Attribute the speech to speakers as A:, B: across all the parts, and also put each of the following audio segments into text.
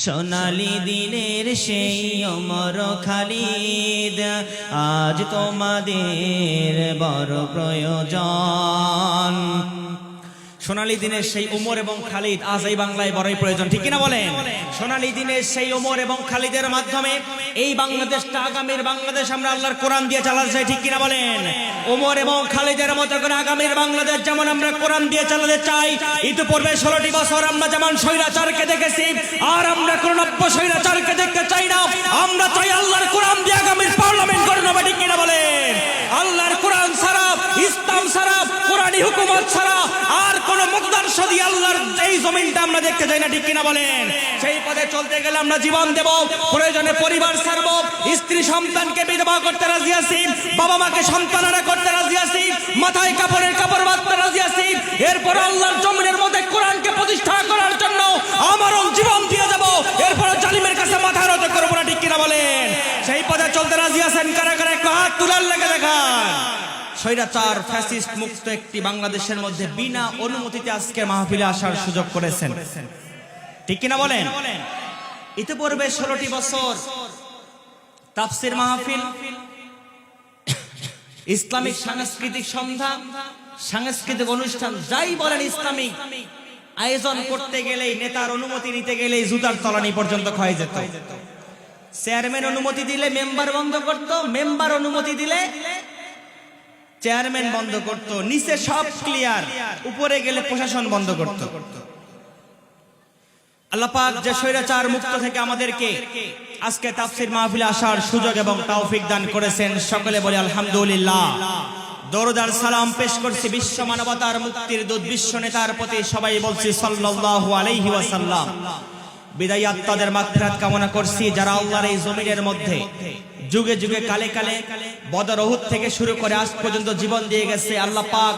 A: সোনালি দিনের সেই ওমর খালিদ, আজ তোমাদের বড় প্রয়োজন। সোনালী দিনের সেই ওমর এবং খালিদ আজ এই বাংলায় বড়ই প্রয়োজন, ঠিক কিনা বলেন? সোনালী দিনের সেই ওমর এবং খালিদের মাধ্যমে এই বাংলাদেশটা আগামীর বাংলাদেশ আমরা আল্লাহর কোরআন দিয়ে চালাতে চাই, ঠিক কিনা বলেন? ওমর এবং খালিদের মতো করে আগামীর বাংলাদেশ যেমন আমরা কোরআন দিয়ে চালাতে চাই। ইতিপূর্বে 16টি বছর আমরা যেমন স্বৈরাচারকে দেখেছি, আর আমরা কোন নব্য স্বৈরাচারকে দেখতে চাই না। আমরা চাই আল্লাহর কোরআন দিয়ে আগামীর পার্লামেন্ট গঠন হবে, ঠিক কিনা বলেন? আল্লাহর কোরআন ছাড়া, ইসলাম ছাড়া, কোরআনী হুকুমত ছাড়া আর কোন মুক্তাদর্শ দিয়ে আল্লাহর এই জমিনটা আমরা দেখতে চাই না, ঠিক কিনা বলেন? সেই পথে চলতে গেলে আমরা জীবন দেব, প্রয়োজনে পরিবার ছাড়ব, স্ত্রী সন্তানকে বিধবা করতে রাজি আছি, বাবা মাকে সন্তানেরা করতে রাজি আছি, মাথায় কাপড়ের কাপড় বাঁধতে রাজি আছি। এরপর আল্লাহর জমিনের মধ্যে কোরআনকে প্রতিষ্ঠা করার জন্য আমারও জীবন দিয়ে যাব। এরপর জালিমের কাছে মাথা নত করব না, ঠিক কিনা বলেন? সেই পথে চলতে রাজি আছেন কারা কারা? একটু হাত তুলার লেগে দেখান। স্বৈরাচার ফ্যাসিস্ট মুক্ত একটি বাংলাদেশের মধ্যে বিনা অনুমতিতে আজকে মাহফিলে আসার সুযোগ করেছেন, ঠিক কিনা বলেন? ইতিপূর্বে 16টি বছর তাফসীর মাহফিল, ইসলামিক সাংস্কৃতিক সন্ধ্যা, সাংস্কৃতিক অনুষ্ঠান যাই বলেন ইসলামিক আয়োজন করতে গেলেই, নেতার অনুমতি নিতে গেলেই জুতার তলানি পর্যন্ত ক্ষয়ে যেত। চেয়ারম্যান অনুমতি দিলে মেম্বার বন্ধ করত, মেম্বার অনুমতি দিলে চেয়ারম্যান বন্ধ করত, নিচে সব ক্লিয়ার, উপরে গেলে প্রশাসন বন্ধ করত। আল্লাহ পাক যে স্বৈরাচার মুক্ত থেকে আমাদেরকে আজকে তাফসীর মাহফিলে আসার সুযোগ এবং তৌফিক দান করেছেন, সকলে বলি আলহামদুলিল্লাহ। দরুদ আর সালাম পেশ করছি বিশ্ব মানবতার মুক্তির দূত বিশ্ব নেতার প্রতি, সবাই বলছি সাল্লাল্লাহু আলাইহি ওয়াসাল্লাম। বিদায়ী আত্মাদের মাগফিরাত কামনা করছি, যারা আল্লাহর এই জমিনের মধ্যে যুগে যুগে কালে কালে বদর উহুদ থেকে শুরু করে আজ পর্যন্ত জীবন দিয়ে গেছে। আল্লাহ পাক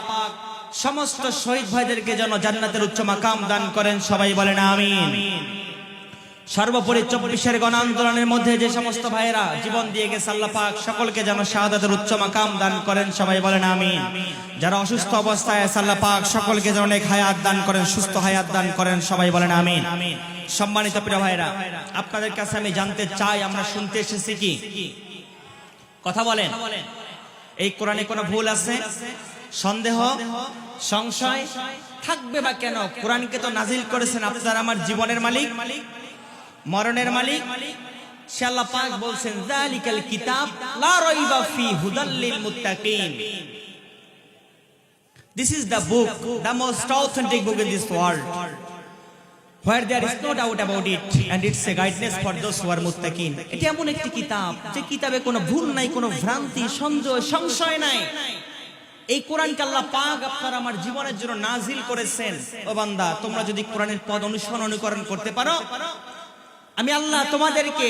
A: সমস্ত শহীদ ভাইদেরকে যেন জান্নাতের উচ্চ মাকাম দান করেন, সবাই বলেন আমিন। সর্বোপরি 24-এর গণ আন্দোলনের মধ্যে যে সমস্ত ভাইয়েরা জীবন দিয়ে গেছে, আল্লাহ পাক সকলকে যেন শাহাদাতের উচ্চ মাকাম দান করেন, সবাই বলেন আমিন। যারা অসুস্থ অবস্থায় আছে, আল্লাহ পাক সকলকে যেন অনেক হায়াত দান করেন, সুস্থ হায়াত দান করেন, সবাই বলেন আমিন। সম্মানিত প্রিয় ভাইরা, আপনাদের কাছে আমি জানতে চাই, আমরা শুনতে এসেছি কি কথা বলেন, এই কোরআনে কোনো ভুল আছে? সন্দেহ, সংশয় থাকবে বা কেন? কোরআনকে তো নাজিল করেছেন আপনার আমার জীবনের মালিক, মরণের মালিক। সে আল্লাহ পাক বলছেন যালিকাল কিতাব লা রাইবা ফি হুদাল লিল মুত্তাকিন। This is the book, the most authentic book in this world, where there is no doubt about it, and it's a guidance for those who are muttaqin. এটা এমন একটি কিতাব যে কিতাবে কোনো ভুল নাই, কোনো ভ্রান্তি, সন্দেহ, সংশয় নাই। এই কোরআনকে আল্লাহ পাক আপনার আমার জীবনের জন্য নাজিল করেছেন। ও বান্দা, তোমরা যদি কোরআনের পথ অনুসরণ অনুকরণ করতে পারো, আমি আল্লাহ তোমাদেরকে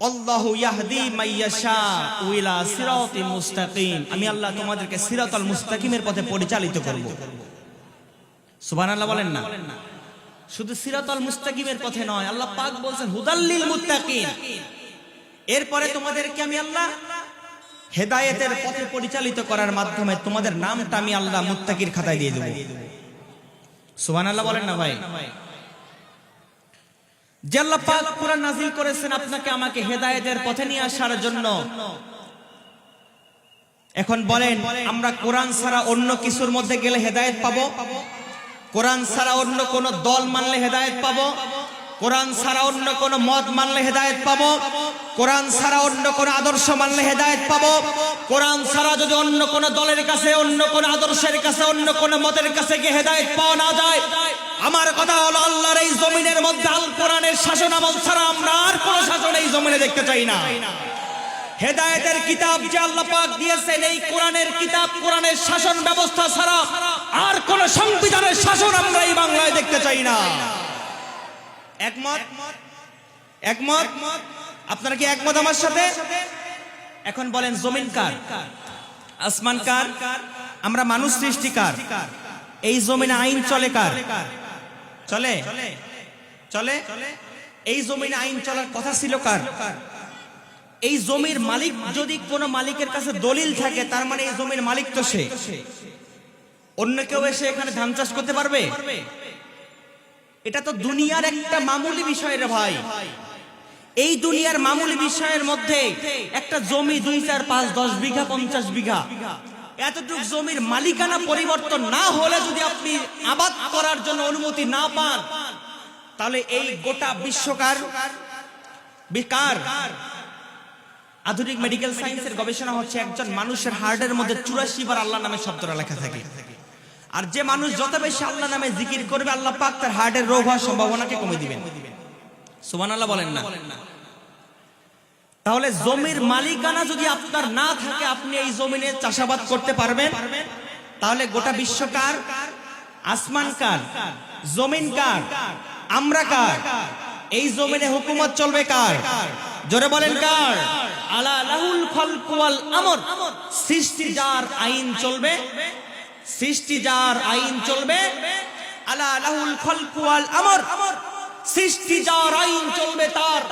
A: আল্লাহু ইয়াহদি মাইয়াশা ইলা সিরাতিল মুস্তাকিম, আমি আল্লাহ তোমাদেরকে সিরাতাল মুস্তাকিমের পথে পরিচালিত করব। সুবহানাল্লাহ বলেন না? শুধু সিরাতাল মুস্তাকিমের পথে নয়, আল্লাহ পাক বলছেন হুদাল লিল মুত্তাকিন। এরপরে তোমাদেরকে আমি আল্লাহ হেদায়েতের পথে পরিচালিত করার মাধ্যমে তোমাদের নামটা আমি আল্লাহ মুত্তাকির খাতায় দিয়ে দেব। সুবহানাল্লাহ বলেন না ভাই? যে আল্লাহ পাক কোরআন নাযিল করেছেন আপনাকে আমাকে হেদায়েতের পথে নিয়ে আসার জন্য। এখন বলেন, আমরা কোরআন ছাড়া অন্য কিছুর মধ্যে গেলে হেদায়েত পাবো? কোরআন ছাড়া অন্য কোন দল মানলে হেদায়েত পাবো? কোরআন ছাড়া অন্য কোন মত মানলে হেদায়েত পাবো? কোরআন ছাড়া অন্য কোন আদর্শ মানলে হেদায়েত পাবো? কোরআন ছাড়া যদি অন্য কোন দলের কাছে, অন্য কোন আদর্শের কাছে, অন্য কোন মতের কাছে গিয়ে হেদায়েত পাওয়া না যায়, আমার কথা হলো আল্লাহর এই জমিনের মধ্যে আল কোরআনের শাসন আমল ছাড়া আমরা আর কোন শাসন এই জমিনে দেখতে চাই না। হেদায়েতের কিতাব যে আল্লাহ পাক দিয়েছেন, এই কোরআনের কিতাব, কোরআনের শাসন ব্যবস্থা ছাড়া আর কোন সংবিধানের শাসন আমরা এই বাংলায় দেখতে চাই না। একমত? একমত? আপনারা কি একমত আমার সাথে? এখন বলেন, জমিন কার? আসমান কার? আমরা মানুষ সৃষ্টিকার। এই জমিনে আইন চলে কার? চলে? চলে? এই জমিনে আইন চলার কথা ছিল কার? এই জমির মালিক যদি কোন মালিকের কাছে দলিল থাকে, তার মানে এই জমির মালিক তো সে। অন্য কেউ এসে এখানে ধান চাষ করতে পারবে? এটা তো দুনিয়ার একটা মামুলি বিষয় রে ভাই। এই দুনিয়ার মামুলি বিষয়ের মধ্যে একটা জমি 2, 4, 5, 10 বিঘা 50 বিঘা এতটুক জমির মালিকানা পরিবর্তন না হলে যদি আপনি আবাদ করার জন্য অনুমতি না পান, তাহলে এই গোটা বিশ্বকার বেকার। আধুনিক মেডিকেল সায়েন্সের গবেষণা হচ্ছে একজন মানুষের হার্টের মধ্যে 84 বার আল্লাহ নামের শব্দটা লেখা থাকে। আর যে মানুষ যত বেশি আল্লাহ নামে জিকির করবে, আল্লাহ পাক তার হার্টের রোগ হওয়ার সম্ভাবনাকে কমে দিবেন। সুবহানাল্লাহ বলেন না? তাহলে জমির মালিকানা যদি আপনার না থাকে, আপনি এই জমিনে চাষাবাদ করতে পারবেন? তাহলে গোটা বিশ্ব কার? আসমান কার? জমিন কার? আমরা কার? এই জমিনে হুকুমত চলবে কার? জোরে বলেন কার? আলা লাহুল খালকু ওয়াল আমর। সৃষ্টি যার, আইন চলবে। সৃষ্টি যার, আইন চলবে। আলা লাহুল খালকু ওয়াল আমর। সৃষ্টি যার, আইন চলবে তার।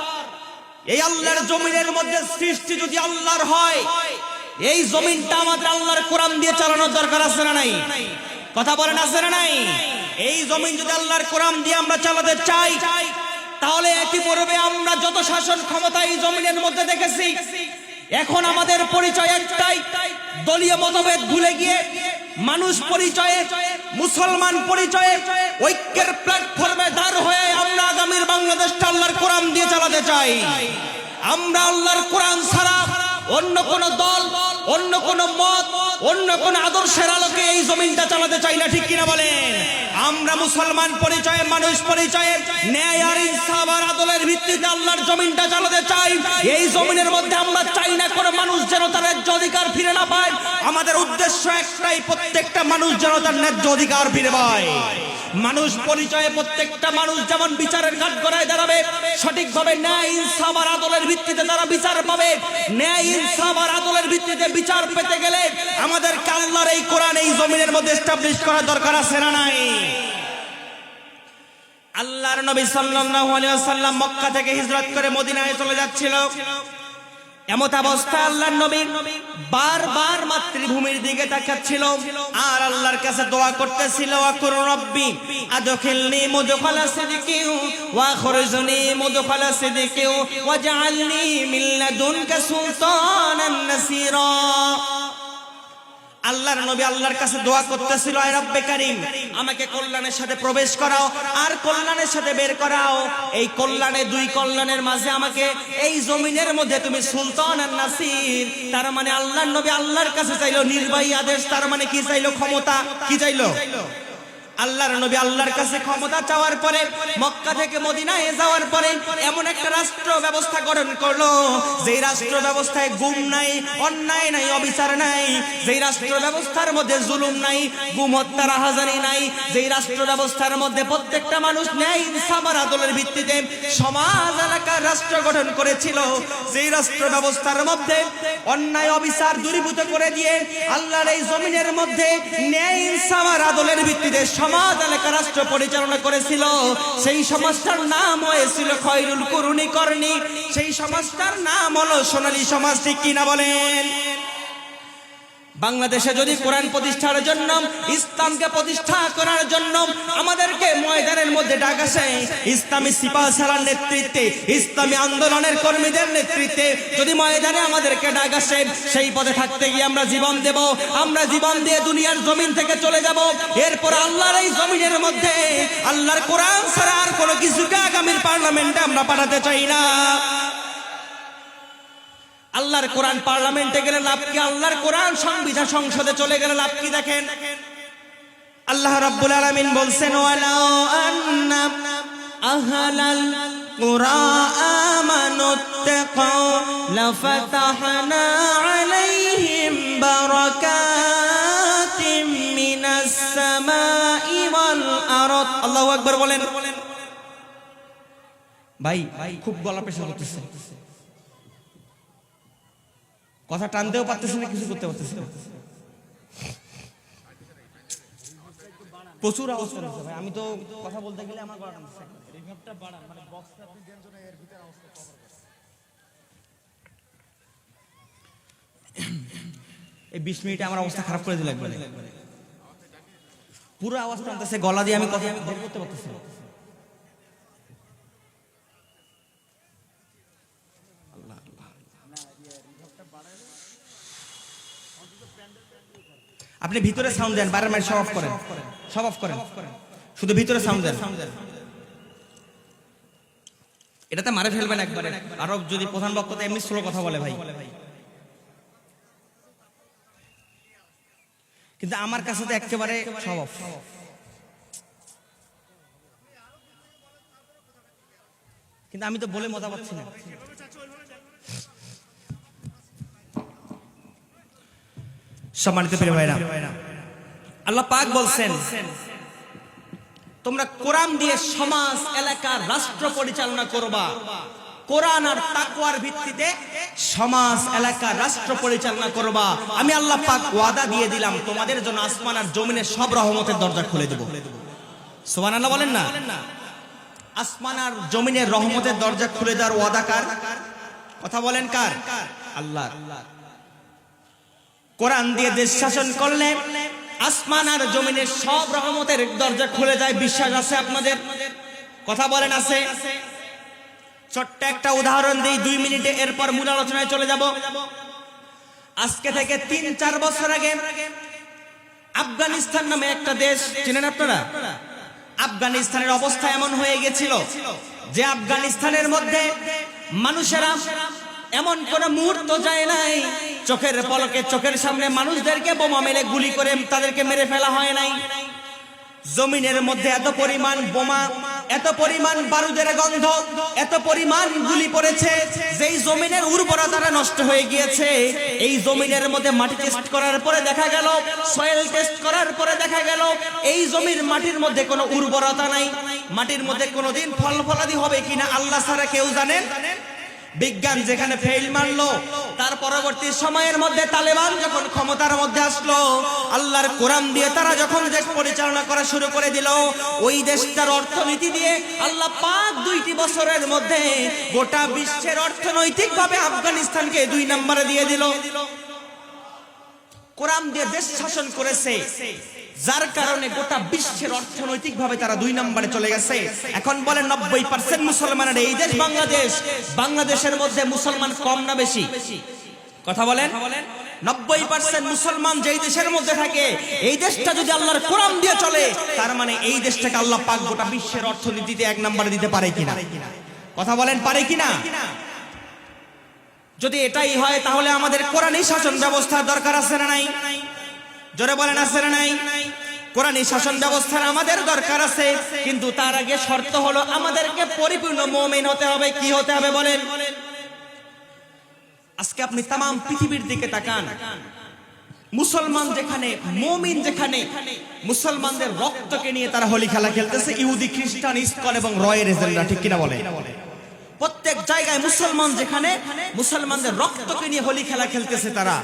A: এই আল্লাহর জমিনের মধ্যে সৃষ্টি যদি আল্লাহর হয়, এই জমিনটা আমাদের আল্লাহর কোরআন দিয়ে চালানোর দরকার আছে না নাই? কথা বলেন আছে না নাই? এই জমিন যদি আল্লাহর কোরআন দিয়ে আমরা চালাতে চাই, তাহলে একই পূর্বে আমরা যত শাসন ক্ষমতা এই জমিনের মধ্যে দেখেছি, এখন আমাদের পরিচয় একটাই, দলীয় মতভেদ ভুলে গিয়ে মানুষ পরিচয়ে, মুসলমান পরিচয়ে ঐক্যের প্ল্যাটফর্মে দাঁড় হয়ে আমরা আগামীর বাংলাদেশটা আল্লাহর কোরআন দিয়ে চালাতে চাই। আমরা আল্লাহর কোরআন ছাড়া অন্য কোন দল, অন্য কোন মত, অন্য কোন আদর্শের আলোকে এই জমিনটা চালাতে চাই না। ঠিক কিনা বলেন? আমরা মুসলমান পরিচয়ে, মানুষ পরিচয়ে, ন্যায় আর ইনসাফ আর আদলের ভিত্তিতে আল্লাহর জমিনটা চালাতে চাই। এই জমিনের মধ্যে আমরা চাই না কোনো মানুষ যেন তার ন্যায্য অধিকার ফিরে না পায়। আমাদের উদ্দেশ্য একটাই, প্রত্যেকটা মানুষ যেন তার ন্যায্য অধিকার ফিরে পায়। মানুষ পরিচয়ে প্রত্যেকটা মানুষ যেমন বিচারের কাঠগড়ায় দাঁড়াবে, সঠিকভাবে ন্যায় ইনসাফ আর আদলের ভিত্তিতে তারা বিচার পাবে। ন্যায় ইনসাফ আর আদলের ভিত্তিতে বিচার পেতে গেলে আমাদেরকে আল্লাহর এই কোরআন এই জমিনের মধ্যে এস্টাবলিশ করার দরকার আছে না নাই? আল্লাহর নবী সাল্লাল্লাহু আলাইহি ওয়াসাল্লাম মক্কা থেকে হিজরত করে মদিনায় চলে যাচ্ছিল। এমত অবস্থায় আল্লাহর নবী বারবার মাতৃভূমির দিকে তাকাচ্ছিল আর আল্লাহর কাছে দোয়া করতেছিল, আকুর রব্বি আদখিলনি মুদখালা সিদকি ওয়া আখরিজনি মুদখালা সিদকি ওয়াজআলনি মিন লাদুনকা সুলতানান নাসীরা। আল্লাহর নবী আল্লাহর কাছে দোয়া করতেছিল, আয় রব্বে কারীম, আমাকে কল্যাণের সাথে প্রবেশ করাও আর কল্যাণের সাথে বের করাও। এই কল্যাণে, দুই কল্যাণের মাঝে আমাকে এই জমিনের মধ্যে তুমি সুলতান আর নাসির। তার মানে আল্লাহর নবী আল্লাহর কাছে চাইলো নির্বাহী আদেশ। তার মানে কি চাইলো? ক্ষমতা। কি চাইলো? আল্লাহর নবী আল্লাহর কাছে ক্ষমতা চাওয়ার পরে মক্কা থেকে মদিনায় যাওয়ার পরে এমন একটা রাষ্ট্র ব্যবস্থা গঠন করলো, যেই রাষ্ট্র ব্যবস্থায় গুম নাই, অন্যায় নাই, অবিচার নাই, যেই রাষ্ট্র ব্যবস্থার মধ্যে জুলুম নাই, গুম হত্যা রাহাজানি নাই, যেই রাষ্ট্র ব্যবস্থার মধ্যে প্রত্যেকটা মানুষ ন্যায় ইনসাফ আর আদলের ভিত্তিতে সমাজ এলাকার রাষ্ট্র গঠন করেছিল, যেই রাষ্ট্র ব্যবস্থার মধ্যে অন্যায় অবিচার দূরীভূত করে দিয়ে আল্লাহর এই জমিনের মধ্যে ন্যায় ইনসাফ আর আদলের ভিত্তিতে সমাজ এলাকা রাষ্ট্র পরিচালনা করেছিল, সেই সমাজটার নাম হয়েছিল খয়রুল কুরুনি করনি। সেই সমাজটার নাম হলো সোনালী সমাজ। ঠিক কিনা বলেন? বাংলাদেশে যদি কোরআন প্রতিষ্ঠার জন্য, ইসলামকে প্রতিষ্ঠা করার জন্য আমাদেরকে ময়দানের মধ্যে ডাক আসে, ইসলামী সিপাহসালার নেতৃত্বে, ইসলামী আন্দোলনের কর্মীদের নেতৃত্বে যদি ময়দানে আমাদেরকে ডাক আসে, সেই পথে থাকতে গিয়ে আমরা জীবন দেব। আমরা জীবন দিয়ে দুনিয়ার জমিন থেকে চলে যাব। এরপর আল্লাহর এই জমিনের মধ্যে আল্লাহর কোরআন ছাড়া আর কোনো কিছুকে আগামীর পার্লামেন্টে আমরা পাঠাতে চাই না। আল্লাহর কোরআন পার্লামেন্টে গেলে লাভ কি? আল্লাহর কোরআন সংবিধান সংসদে চলে গেলে লাভ কি? দেখেন আল্লাহ রাব্বুল আলামিন বলছেন, ওয়ালাউ আন্না আহলাল কুরা আমানুত্তাকাউ লাফাতাহনা আলাইহিম বারাকাতিম মিনাস সামাই ওয়াল আরদ। আল্লাহু আকবার বলেন। ভাই খুব গলা পেশা করতেছে, কথা টানতেও পারতেছে না, কিছু করতে পারতেছে না, প্রচুর আওয়াজ করতেছে ভাই। আমি তো কথা বলতে গেলে আমার গলা টানতেছে। এই 20 মিনিটে আমার অবস্থা খারাপ করে দিল একবারে। পুরো আওয়াজ টানতেছে, গলা দিয়ে আমি কথা বের করতে পারতেছি না। আপনি ভিতরে সাউন্ড দেন, বাইরের মাইক সব অফ করেন, সব অফ করেন, শুধু ভিতরে সাউন্ড দেন। এটাতে মারে ফেলবেন একবারে। আরো যদি প্রধান বক্তা এমনি স্লো কথা বলে ভাই, কিন্তু আমার কাছে তো একেবারে সব অফ। কিন্তু আমি তো বলে মজা পাচ্ছি না। সম্মানিত প্রিয় ভাইরা, আল্লাহ পাক বলছেন তোমরা কোরআন দিয়ে সমাজ, এলাকা, রাষ্ট্র পরিচালনা করবা। কোরআন আর তাকওয়ার ভিত্তিতে সমাজ, এলাকা, রাষ্ট্র পরিচালনা করবা। আমি আল্লাহ পাক ওয়াদা দিয়ে দিলাম তোমাদের জন্য আসমান আর জমিনের সব রহমতের দরজা খুলে দেব। সুবহানাল্লাহ বলেন না। আসমান আর জমিনের রহমতের দরজা খুলে দেওয়ার ওয়াদা কার? কথা বলেন কার? আল্লাহ। কোরআন দিয়ে দেশ শাসন করলে আসমান আর জমিনের সব রহমতের দরজা খুলে যায়। বিশ্বাস আছে আপনাদের? কথা বলেন আছে? ছোট্ট একটা উদাহরণ দিই 2 মিনিটে, এরপর মূল আলোচনায় চলে যাব। আজকে থেকে 3-4 বছর আগে আফগানিস্তান নামে একটা দেশ, চেনেন আপনারা? আফগানিস্তানের অবস্থা এমন হয়ে গেছিল যে আফগানিস্তানের মধ্যে মানুষেরা এমন কোন মুহূর্ত যায় নাই চোখের পলকে চোখের সামনে মানুষদেরকে বোমা মেরে গুলি করে তাদেরকে মেরে ফেলা হয় নাই। জমিনের মধ্যে এত পরিমাণ বোমা, এত পরিমাণ বারুদের গন্ধ, এত পরিমাণ গুলি পড়েছে যেই জমিনের উর্বরতা নষ্ট হয়ে গিয়েছে। এই জমিনের মধ্যে মাটি টেস্ট করার পরে দেখা গেল, সয়েল টেস্ট করার পরে দেখা গেল এই জমির মাটির মধ্যে কোনো উর্বরতা নাই। মাটির মধ্যে কোনোদিন ফল ফলাদি হবে কিনা আল্লাহ ছাড়া কেউ জানেন। বিজ্ঞান যেখানে ফেল মারলো, তার পরবর্তী সময়ের মধ্যে তালেবান যখন ক্ষমতার মধ্যে আসলো, আল্লাহর কোরআন দিয়ে তারা যখন দেশ পরিচালনা করা শুরু করে দিল, ওই দেশটার অর্থনীতি দিয়ে আল্লাহ পাক 2টি বছরের মধ্যে গোটা বিশ্বের অর্থনৈতিকভাবে আফগানিস্তানকে 2 নম্বরে দিয়ে দিল। কোরআন দিয়ে দেশ শাসন করেছে, যার কারণে গোটা বিশ্বের অর্থনৈতিকভাবে তারা 2 নম্বরে চলে গেছে। এখন বলেন 90% মুসলমানের এই দেশ বাংলাদেশ, বাংলাদেশের মধ্যে মুসলমান কম না বেশি? কথা বলেন। 90% মুসলমান যেই দেশের মধ্যে থাকে, এই দেশটা যদি আল্লাহর কোরআন দিয়ে চলে, তার মানে এই দেশটাকে আল্লাহ পাক গোটা বিশ্বের অর্থনীতিতে 1 নম্বরে দিতে পারে কিনা? কথা বলেন, পারে কিনা? যদি এটাই হয় তাহলে আমাদের কোরআনী শাসন ব্যবস্থার দরকার আছে না নাই? জোরে বলেন আছে না নাই? কোরআনী শাসন ব্যবস্থার আমাদের দরকার আছে, কিন্তু তার আগে শর্ত হলো আমাদেরকে পরিপূর্ণ মুমিন হতে হবে। কি হতে হবে বলেন? আজকে আপনি তামাম পৃথিবীর দিকে তাকান, মুসলমান যেখানে, মুমিন যেখানে, মুসলমানদের রক্তকে নিয়ে তারা হোলি খেলা খেলতেছে। ইহুদি, খ্রিস্টান, ইসকন এবং রয়ের এজেন্টরা, ঠিক কিনা বলে? প্রত্যেক জায়গায় মুসলমান যেখানে, মুসলমানদের রক্তকে নিয়ে হোলি খেলা খেলতেছে তারা।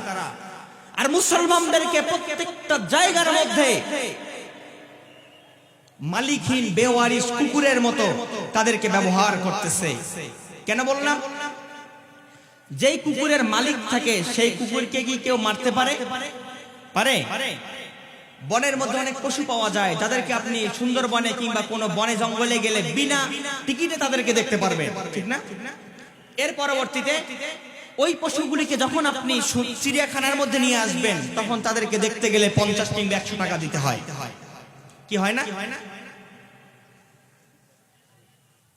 A: আর মুসলমানদেরকে প্রত্যেকটা জায়গার মধ্যে মালিকহীন, বেওয়ারিশ কুকুরের মতো তাদেরকে ব্যবহার করতেছে। কেন বললাম? যেই কুকুরের মালিক থাকে সেই কুকুরকে কি কেউ মারতে পারে? পারে? বনের মধ্যে অনেক পশু পাওয়া যায় যাদেরকে আপনি সুন্দরবনে কিংবা কোনো বনে জঙ্গলে গেলে বিনা টিকিটে তাদেরকে দেখতে পারবেন, ঠিক না? এর পরবর্তীতে ওই পশুগুলিকে যখন আপনি চিড়িয়াখানার মধ্যে নিয়ে আসবেন, তখন তাদেরকে দেখতে গেলে 50 কিংবা 100 টাকা দিতে হয়। কি হয় না?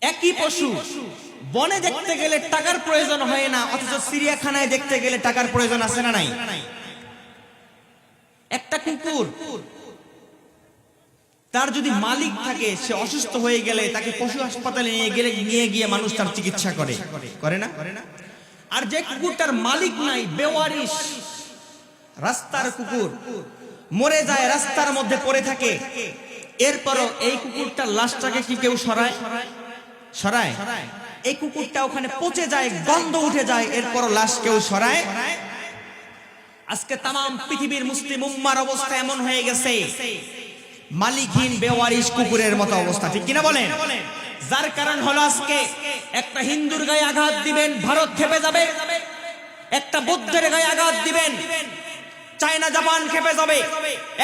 A: একই পশু বনে দেখতে গেলে টাকার প্রয়োজন হয় না, অথচ চিড়িয়াখানায় দেখতে গেলে টাকার প্রয়োজন আছে না নাই? একটা কুকুর, তার যদি মালিক থাকে, সে অসুস্থ হয়ে গেলে তাকে পশু হাসপাতালে নিয়ে গিয়ে মানুষ তার চিকিৎসা করে না? আর যে কুকুরটার মালিক নাই, বেওয়ারিশ রাস্তার কুকুর, মরে যায়, রাস্তার মধ্যে পড়ে থাকে, এরপরও এই কুকুরটার লাশটাকে কি কেউ সরায়? এই কুকুরটা ওখানে পচে যায়, গন্ধ উঠে যায়, এরপরও লাশ কেউ সরায়? আজকে তামাম পৃথিবীর মুসলিম উম্মার অবস্থা এমন হয়ে গেছে, মালিকহীন বেওয়ারিশ কুকুরের মতো অবস্থা, ঠিক কিনা বলেন? যার কারণ হলো আজকে একটা হিন্দুর গায়ে আঘাত দিবেন, ভারত খেপে যাবে। একটা বৌদ্ধের গায়ে আঘাত দিবেন, চায়না, জাপান খেপে যাবে।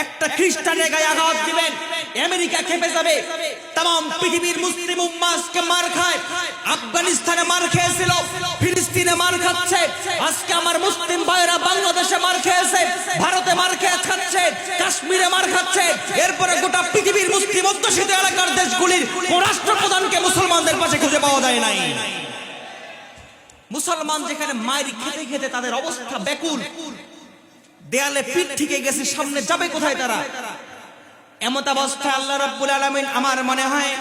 A: একটা খ্রিস্টানের গায়ে আঘাত দিবেন, আমেরিকা খেপে যাবে। তাম পৃথিবীর মুসলিম উম্মাহ আজকে মার খায়। আফগানিস্তানে মার খেয়েছিল, ফিলিস্তিনে মার খাচ্ছে, আজকে আমার মুসলিম ভাইরা বাংলাদেশে মার খেয়েছে, ভারতে মার খেয়ে খাচ্ছে। এরপরে গোটা পৃথিবীর মুসলিম অধ্যুষিত এলাকার দেশগুলির কোন রাষ্ট্রপ্রধানকে মুসলমানদের পাশে খুঁজে পাওয়া যায় নাই। মুসলমান যেখানে মায়ের খেতে খেতে তাদের অবস্থা ব্যাকুল, দেয়ালে পিঠ থেকে গেছে, সামনে যাবে কোথায় তারা, এমত অবস্থায় আল্লাহ রাব্বুল আলামিন, আমার মনে হয়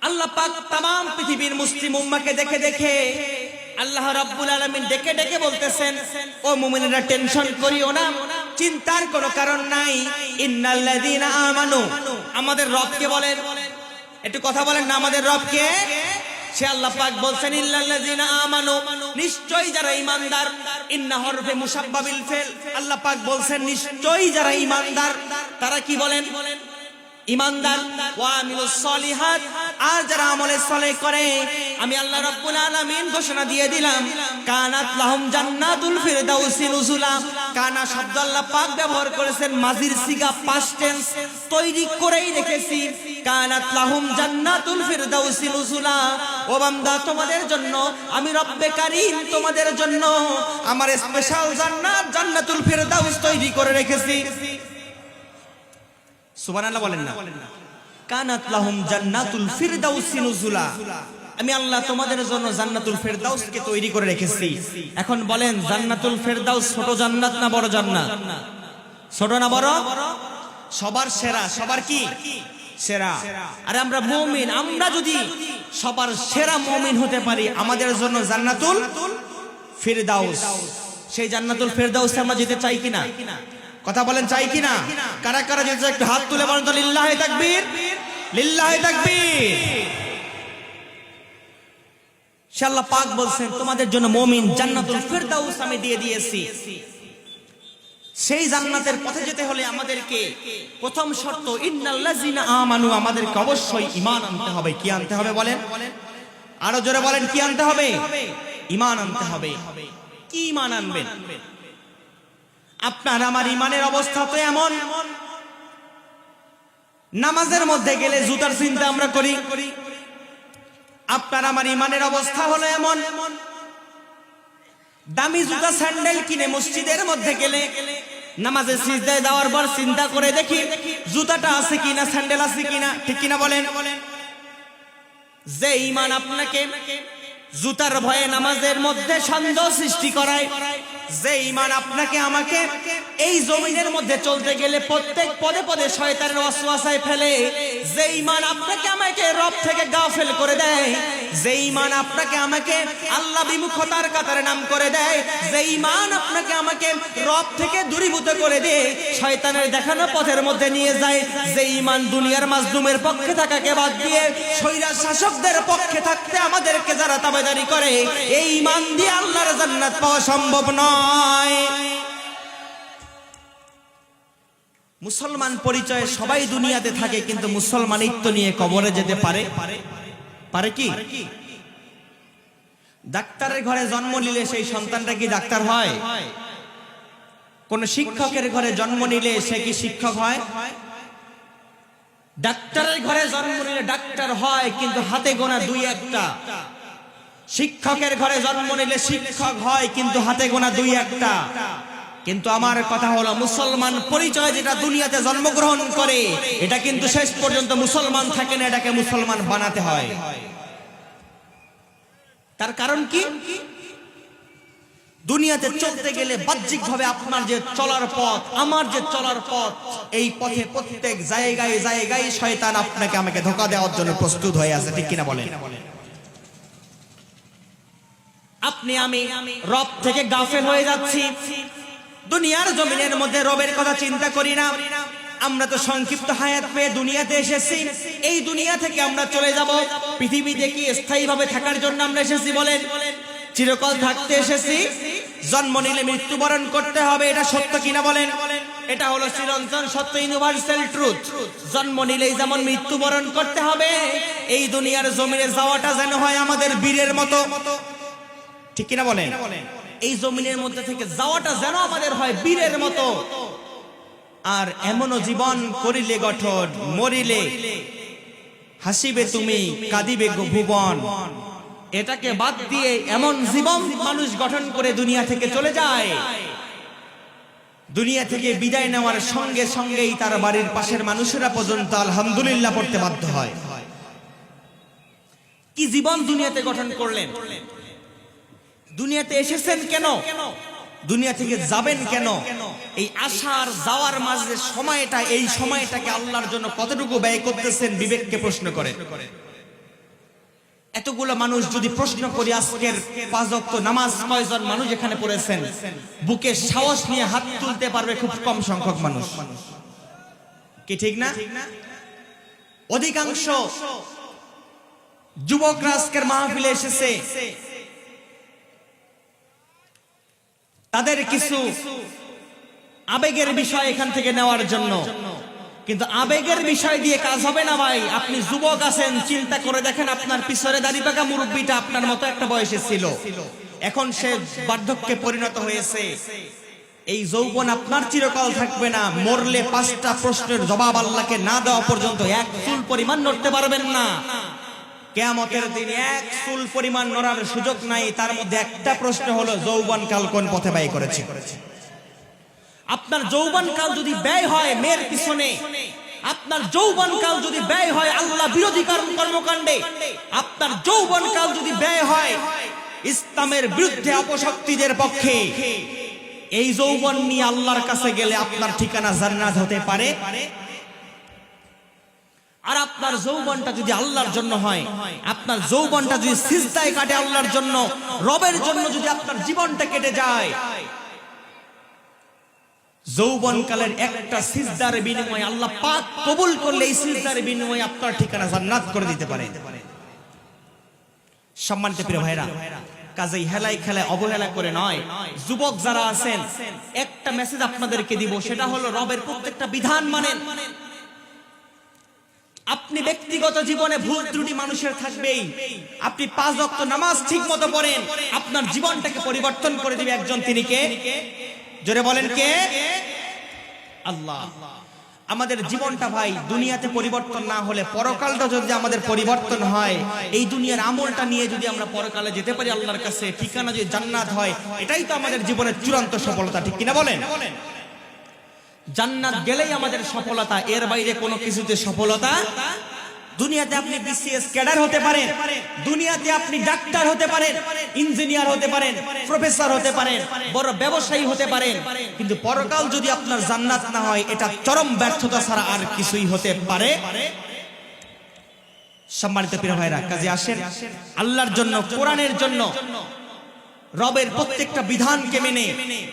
A: আল্লাহ পাক তাম পৃথিবীর মুসলিম উম্মাহকে দেখে দেখে আল্লাহ রাব্বুল আলামিন ডেকে ডেকে বলতেছেন, ও মুমিনেরা টেনশন করিও না, চিন্তার কোনো কারণ নাই। ইন্নাল্লাযীনা আমানু, আমাদের রবকে বলেন, একটু কথা বলেন না, আমাদের রবকে। সে আল্লাহ পাক বলছেন ইল্লাল্লাযীনা আমানু, নিশ্চয়ই যারা ঈমানদার। ইন্না হরফে মুশাব্বাবিল ফিল, আল্লাহ পাক বলছেন নিশ্চয়ই যারা ঈমানদার। তারা কি বলেন? ঈমানদার। ওয়া আমিলুস সলিহাত, আর যারা আমলে সালেহ করে, আমি আল্লাহ রাব্বুল আলামিন ঘোষণা দিয়ে দিলাম, কানাত লাহুম জান্নাতুল ফিরদাউসি নুজুলা। কানা শব্দ আল্লাহ পাক ব্যবহার করেছেন মাজির সিগা, পাস্ট টেন্স, তৈরি করেই রেখেছি। কানাত লাহুম জান্নাতুল ফিরদাউসি নুজুলা, ও বান্দা তোমাদের জন্য আমি রব্বে কারীম তোমাদের জন্য আমার স্পেশাল জান্নাত, জান্নাতুল ফিরদাউস তৈরি করে রেখেছি। সুবহানাল্লাহ বলেন না। কানাত লাহুম জান্নাতুল ফিরদাউসি নুজুলা, আমি আল্লাহ তোমাদের জন্য জান্নাতুল ফিরদাউসকে তৈরি করে রেখেছি। এখন বলেন, জান্নাতুল ফিরদাউস ছোট জান্নাত না বড় জান্নাত? ছোট না বড়? সবার সেরা, সবার কি সেরা। আরে আমরা মুমিন, আমরা যদি সবার সেরা মুমিন হতে পারি, আমাদের জন্য জান্নাতুল ফিরদাউস, সেই জান্নাতুল ফিরদাউসে আমরা যেতে চাই কিনা? কথা বলেন, চাই কিনা? কারা কারা যেতে চাই একটু হাত তুলে বলেন তো, লিল্লাহি তাকবীর, লিল্লাহি তাকবীর। সে আল্লাহ পাক বলছেন তোমাদের জন্য মুমিন জান্নাতুল ফিরদাউস আমি দিয়ে দিয়েছি। সেই জান্নাতের পথে যেতে হলে আমাদেরকে প্রথম শর্ত ইন্নাল্লাযীনা আমানু, আমাদেরকে অবশ্যই ঈমান আনতে হবে। কি আনতে হবে বলেন? আরো জোরে বলেন, কি আনতে হবে? ঈমান আনতে হবে। কি ঈমান আনবেন? আপনার আমার ঈমানের অবস্থা তো এমন, নামাজের মধ্যে গেলে জুতার চিন্তা আমরা করি। আপনার আমার ঈমানের অবস্থা হলো এমন, দামি জুতা স্যান্ডেল কিনে মসজিদের মধ্যে গেলে নামাজে সিজদায় দেওয়ার পর চিন্তা করে দেখি জুতাটা আছে কিনা, স্যান্ডেল আছে কিনা, ঠিক কিনা বলেন? যে ঈমান আপনাকে জুতার ভয়ে নামাজের মধ্যে সন্দেহ সৃষ্টি করায়, যে ঈমান আপনাকে আমাকে এই জমিনের মধ্যে চলতে গেলে প্রত্যেক পদে পদে শয়তানের ওয়াসওয়াসায় ফেলে, যে ঈমান আপনাকে আমাকে রব থেকে গাফেল করে দেয়, যে ঈমান আপনাকে আমাকে আল্লাহ বিমুখতার কাতারে নাম করে দেয়, যে ঈমান আপনাকে আমাকে রব থেকে দূরীভূত করে দেয়, শয়তানের দেখানো পথের মধ্যে নিয়ে যায়, যে ঈমান দুনিয়ার মাজলুমের পক্ষে থাকাকে বাদ দিয়ে স্বৈরাচার শাসকদের পক্ষে থাকতে আমাদেরকে যারা তাবেদারি করে, এই ঈমান দিয়ে আল্লাহর জান্নাত পাওয়া সম্ভব নয়। মুসলমান পরিচয়ে সবাই দুনিয়াতে থাকে, কিন্তু মুসলমানিত্ব নিয়ে কবরে যেতে পারে? পারে কি? ডাক্তারের ঘরে জন্ম নিলে সেই সন্তানটা কি ডাক্তার হয়? কোন শিক্ষকের ঘরে জন্ম নিলে সে কি শিক্ষক হয়? ডাক্তারের ঘরে জন্ম নিলে ডাক্তার হয়, কিন্তু হাতে গোনা দুই একটা। শিক্ষকের ঘরে জন্ম নিলে শিক্ষক হয়, কিন্তু হাতে গোনা দুই একটা। কিন্তু আমার কথা হলো, মুসলমান পরিচয় যেটা দুনিয়াতে জন্মগ্রহণ করে, এটা কিন্তু শেষ পর্যন্ত মুসলমান থাকে না, এটাকে মুসলমান বানাতে হয়। তার কারণ কি? দুনিয়াতে চলতে গেলে বাহ্যিকভাবে আপনার যে চলার পথ, আমার যে চলার পথ, এই পথে প্রত্যেক জায়গায় জায়গায় শয়তান আপনাকে আমাকে ধোঁকা দেওয়ার জন্য প্রস্তুত হয়ে আছে, ঠিক কিনা বলেন? আপনি আমি রব থেকে গাফেল হয়ে যাচ্ছি, দুনিয়ার জমিনের মধ্যে রবের কথা চিন্তা করি না। আমরা তো সংক্ষিপ্ত হায়াত পেয়ে দুনিয়াতে এসেছি, এই দুনিয়া থেকে আমরা চলে যাব। পৃথিবীতে কি স্থায়ীভাবে থাকার জন্য আমরা এসেছি বলেন? চিরকাল থাকতে এসেছি। জন্ম নিলে মৃত্যুবরণ করতে হবে, এটা সত্য কিনা বলেন? এটা হলো চিরন্তন সত্য, ইউনিভার্সাল ট্রুথ। জন্ম নিলেই যেমন মৃত্যুবরণ করতে হবে, এই দুনিয়ার জমিনে যাওয়াটা যেন হয় আমাদের বীরের মতো, ঠিক কিনা বলেন? এই জমিনের মধ্যে থেকে যাওয়াটা যেন আমাদের হয় বীরের মতো। আর এমনও জীবন করিলে গঠন, মরিলে হাসিবে তুমি, কাঁদিবে ভুবন। এটাকে বাদ দিয়ে এমন জীবন মানুষ গঠন করে দুনিয়া থেকে চলে যায়, দুনিয়া থেকে বিদায় নেওয়ার সঙ্গে সঙ্গেই তার বাড়ির পাশের মানুষেরা পর্যন্ত আলহামদুলিল্লাহ পড়তে বাধ্য হয়। কি জীবন দুনিয়াতে গঠন করলেন, দুনিয়াতে এসেছেন কেন, দুনিয়া থেকে যাবেন কেন, এই আসার যাওয়ার মাঝে সময়টা, এই সময়টাকে আল্লাহর জন্য কতটুকু ব্যয় করতেছেন বিবেককে প্রশ্ন করে। এতগুলো মানুষ যদি প্রশ্ন করি আজকের 5 ওয়াক্ত নামাজ কয়জন মানুষ এখানে পড়েছেন, বুকে সাহস নিয়ে হাত তুলতে পারবে খুব কম সংখ্যক মানুষ, কি ঠিক না? অধিকাংশ যুবকরা আজকের মাহফিলে এসেছে তাদের কিছু আবেগের বিষয় এখান থেকে নেওয়ার জন্য, কিন্তু আবেগের বিষয় দিয়ে কাজ হবে না ভাই। আপনি যুবক আছেন, চিন্তা করে দেখেন আপনার পিছনে দাঁড়িয়ে থাকা মুরব্বীটা আপনার মতো একটা বয়সে ছিল, এখন সে বার্ধক্যে পরিণত হয়েছে। এই যৌবন আপনার চিরকাল থাকবে না, মরলে 5টা প্রশ্নের জবাব আল্লাহকে না দেওয়া পর্যন্ত 1 চুল পরিমাণ নড়তে পারবেন না। কিয়ামতের দিন 1 চুল পরিমাণ নড়ার সুযোগ নাই। তার মধ্যে একটা প্রশ্ন হলো যৌবনকাল কোন পথে ব্যয় করেছে। আপনার যৌবনকাল যদি ব্যয় হয় মেয়ের পিছনে, আপনার যৌবনকাল যদি ব্যয় হয় আল্লাহ বিরোধী কর্মকাণ্ডে, আপনার যৌবনকাল যদি ব্যয় হয় ইসলামের বিরুদ্ধে অপশক্তিদের পক্ষে, এই যৌবন নিয়ে আল্লাহর কাছে গেলে আপনার ঠিকানা জান্নাত হতে পারে। আর আপনার যৌবনটা যদি আল্লাহর জন্য হয়, আপনার যৌবনটা যদি সিজদায় কাটে আল্লাহর জন্য, রবের জন্য যদি আপনার জীবনটা কেটে যায়, যৌবনকালের একটা সিজদার বিনিময়ে আল্লাহ পাক কবুল করলে এই সিজদার বিনিময়ে আপনার ঠিকানা জান্নাত করে দিতে পারে। সম্মানিত প্রিয় ভাইরা, কাজেই হেলাই খেলায় অবহেলা করে নয়, যুবক যারা আছেন একটা মেসেজ আপনাদেরকে দিব, সেটা হলো রবের প্রত্যেকটা বিধান মানেন। আপনি ব্যক্তিগত জীবনে ভুল ত্রুটি মানুষের থাকবেই, আপনি 5 ওয়াক্ত নামাজ ঠিক মতো পড়েন, আপনার জীবনটাকে পরিবর্তন করে দিবে একজন, তিনি কে? জোরে বলেন কে? আল্লাহ। আমাদের জীবনটা ভাই দুনিয়াতে পরিবর্তন না হলে পরকালটা যদি আমাদের পরিবর্তন হয়, এই দুনিয়ার আমলটা নিয়ে যদি আমরা পরকালে যেতে পারি আল্লাহর কাছে, ঠিকানা যদি জান্নাত হয়, এটাই তো আমাদের জীবনের চূড়ান্ত সফলতা, ঠিক কিনা বলেন? জান্নাত গেলেই আমাদের সফলতা, এর বাইরে কোনো কিছুতে সফলতা। দুনিয়াতে আপনি বিসিএস ক্যাডার হতে পারেন, দুনিয়াতে আপনি ডাক্তার হতে পারেন, ইঞ্জিনিয়ার হতে পারেন, প্রফেসর হতে পারেন, বড় ব্যবসায়ী হতে পারেন, কিন্তু পরকাল যদি আপনার জান্নাত না হয়, এটা চরম ব্যর্থতা ছাড়া আর কিছুই হতে পারে। সম্মানিত প্রিয় ভাইরা, কাজে আসেন আল্লাহর জন্য, কোরআনের জন্য, রবের প্রত্যেকটা বিধানকে মেনে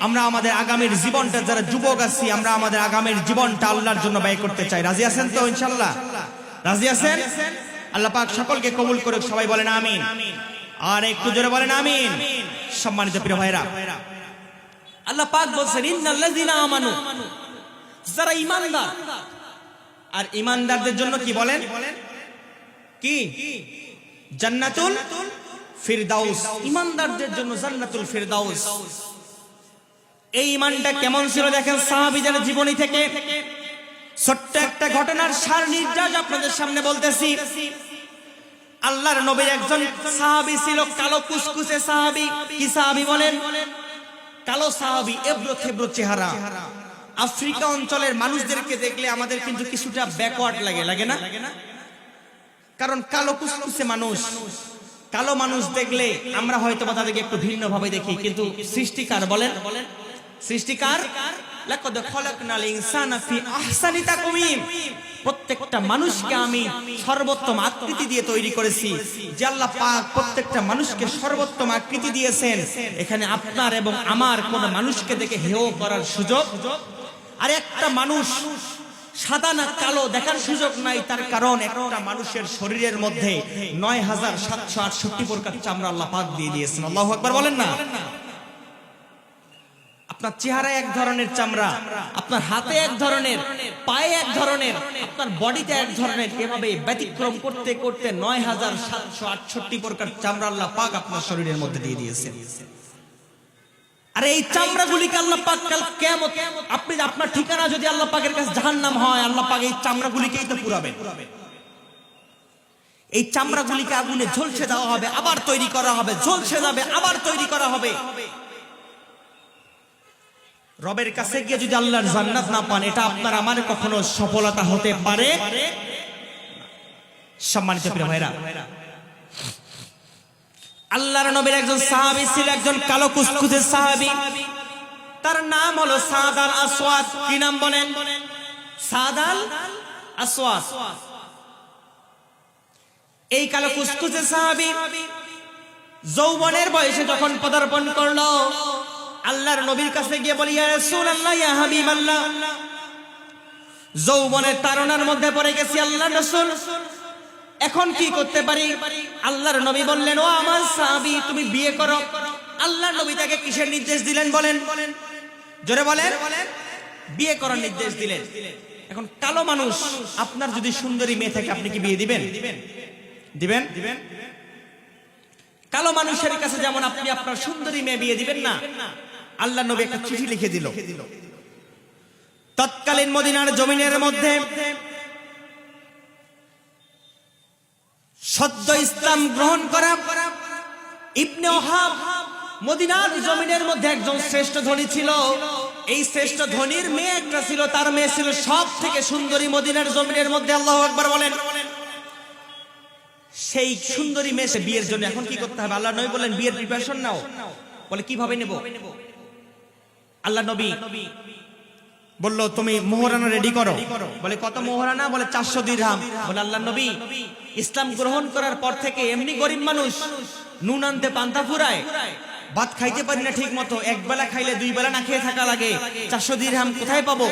A: আমরা আমাদের আগামীর জীবনটা, যারা যুবক আছি আমরা আমাদের আগামীর জীবনটা আল্লাহর জন্য ব্যয় করতে চাই। রাজি আছেন তো? ইনশাআল্লাহ রাজি আছেন? আল্লাহ পাক সকলকে কবুল করুক, সবাই বলেন আমিন। আর একটু জোরে বলেন আমিন। সম্মানিত প্রিয় ভাইরা, আল্লাহ পাক বলেন ইন্নাল্লাযিনা আমানু, যারা ঈমানদার, আর ঈমানদারদের জন্য কি বলেন? কি? জান্নাতুল ফিরদাউস, ঈমানদারদের জন্য জান্নাতুল ফিরদাউস। এই ঈমানটা কেমন ছিল দেখেন সাহাবীদের জীবনী থেকে ছোট্ট একটা ঘটনার সার নির্যাস আপনাদের সামনে বলতেছি। আল্লাহর নবীর একজন সাহাবী ছিল, কালো কুচকুচে সাহাবী। কি সাহাবী বলেন? কালো সাহাবী, এবড়ো থেবড়ো চেহারা। আফ্রিকা অঞ্চলের মানুষদেরকে দেখলে আমাদের কিন্তু কিছুটা ব্যাকওয়ার্ড লাগে, লাগে না? কারণ কালো কুচকুচে মানুষ, কালো মানুষ দেখলে আমরা হয়তো বা তাদেরকে একটু ভিন্ন ভাবে দেখি, কিন্তু সৃষ্টিকার বলেন, সৃষ্টিকার লাকাদ খালাকনাল ইনসানা ফি আহসানি তাকওয়িম, প্রত্যেকটা মানুষকে আমি সর্বোত্তম আকৃতি দিয়ে তৈরি করেছি। যে আল্লাহ পাক প্রত্যেকটা মানুষকে সর্বোত্তম আকৃতি দিয়েছেন, এখানে আপনার এবং আমার কোন মানুষকে দেখে হেয় করার সুযোগ, আর একটা মানুষ সাদা না কালো দেখার সুযোগ নাই। তার কারণ একটা মানুষের শরীরের মধ্যে ৯৭৬৮ প্রকার চামড়া আল্লাহ পাক দিয়ে দিয়েছেন। আল্লাহু আকবার বলেন না? আপনার চেহারায় এক ধরনের চামড়া, আপনার হাতে এক ধরনের, পায়ে এক ধরনের, আপনার বডিতে এক ধরনের, এভাবে ব্যতিক্রম করতে করতে ৯৭৬৮ প্রকার চামড়া আল্লাহ পাক আপনার শরীরের মধ্যে দিয়ে দিয়েছেন। আর এই চামড়াগুলিকে আল্লাহ পাক কাল কিয়ামত, আপনি আপনার ঠিকানা যদি আল্লাহ পাকের কাছে জাহান্নাম হয়, আল্লাহ পাক এই চামড়াগুলিকেই তো পুরাবেন। এই চামড়াগুলিকে আগুনে ঝলসে দেওয়া হবে, আবার তৈরি করা হবে, ঝলসে যাবে, আবার তৈরি করা হবে। রবের কাছে গিয়ে যদি আল্লাহর জান্নাত না পান, এটা আপনার আমার কখনো সফলতা হতে পারে। সম্মানিত প্রিয় ভাইরা, আল্লাহর নবীর একজন সাহাবী ছিল, একজন কালো কুচকুচে সাহাবী, তার নাম হলো সাদ আল আসওয়াদ। কি নাম বলেন? সাদ আল আসওয়াদ। এই কালো কুচকুচে সাহাবী যৌবনের বয়সে যখন পদার্পণ করলো, আল্লাহর নবীর কাছে গিয়ে বলি, ইয়া রাসূলুল্লাহ, ইয়া হাবিবাল্লাহ, যৌবনের তাড়নার মধ্যে পড়ে গেছি আল্লাহর রাসূল, এখন কি করতে পারি? আল্লাহর নবী বললেন, ও আমার সাহাবী, তুমি বিয়ে করো। আল্লাহর নবী তাকে কিসের নির্দেশ দিলেন বলেন? জোরে বলেন। বিয়ে করার নির্দেশ দিলেন। এখন কালো মানুষ, আপনার যদি সুন্দরী মেয়ে থাকে, আপনি কি বিয়ে দিবেন? দিবেন? কালো মানুষের কাছে যেমন আপনি আপনার সুন্দরী মেয়ে বিয়ে দিবেন না, আল্লাহর নবী একটা চিঠি লিখে দিল। তৎকালীন মদিনার জমিনের মধ্যে সদ্য ইসলাম গ্রহণ করা ইবনে ওহাব মদিনার জমিনের মধ্যে একজন শ্রেষ্ঠ ধনী ছিল। এই শ্রেষ্ঠ ধনীর মেয়ে একটা ছিল, তার মেয়ে ছিল সব থেকে সুন্দরী মদিনার জমিনের মধ্যে। আল্লাহু আকবার বলেন। সেই সুন্দরী মেয়ে, সে বিয়ের জন্য এখন কি করতে হবে? আল্লাহ নবী বলেন, বিয়ের প্রিপারেশন নাও। বলে কিভাবে নেব? আল্লাহ নবী বললো, তুমি মোহরানা রেডি করো। বলে কত মোহরানা? বলে 400 দিরহাম। বলে আল্লাহ নবী, ইসলাম গ্রহণ করার পর থেকে এমনি গরিব মানুষ, নুন আনতে পান্তা ফুরায়, ভাত খাইতে পারি না ঠিক মতো, এক বেলা খাইলে 2 বেলা না খেয়ে থাকা লাগে, 400 দিরহাম কোথায় পাবো?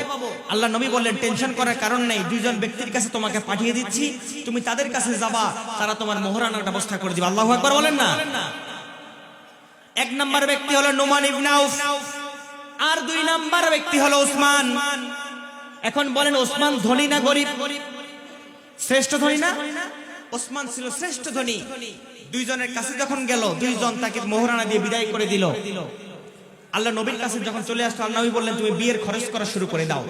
A: আল্লাহ নবী বললেন, টেনশন করার কারণ নেই, 2 জন ব্যক্তির কাছে তোমাকে পাঠিয়ে দিচ্ছি, তুমি তাদের কাছে যাবা, তারা তোমার মোহরানার ব্যবস্থা করে দিবে। আল্লাহু আকবার বলেন না। 1 নাম্বার ব্যক্তি হলো নোমান ইবনে আউফ, আর 2 নাম্বার ব্যক্তি হলো ওসমান। এখন বলেন, ওসমান ধনী না গরিব? শ্রেষ্ঠ ধনী না? ওসমান ছিল শ্রেষ্ঠ ধনী। 2 জনের কাছে যখন গেল, 2 জন তাকে মোহরানা দিয়ে বিদায় করে দিল। আল্লাহ নবীর কাছে যখন চলে আসলো, আল্লাহ নবী বললেন, তুমি বিয়ের খরচ করা শুরু করে দাও।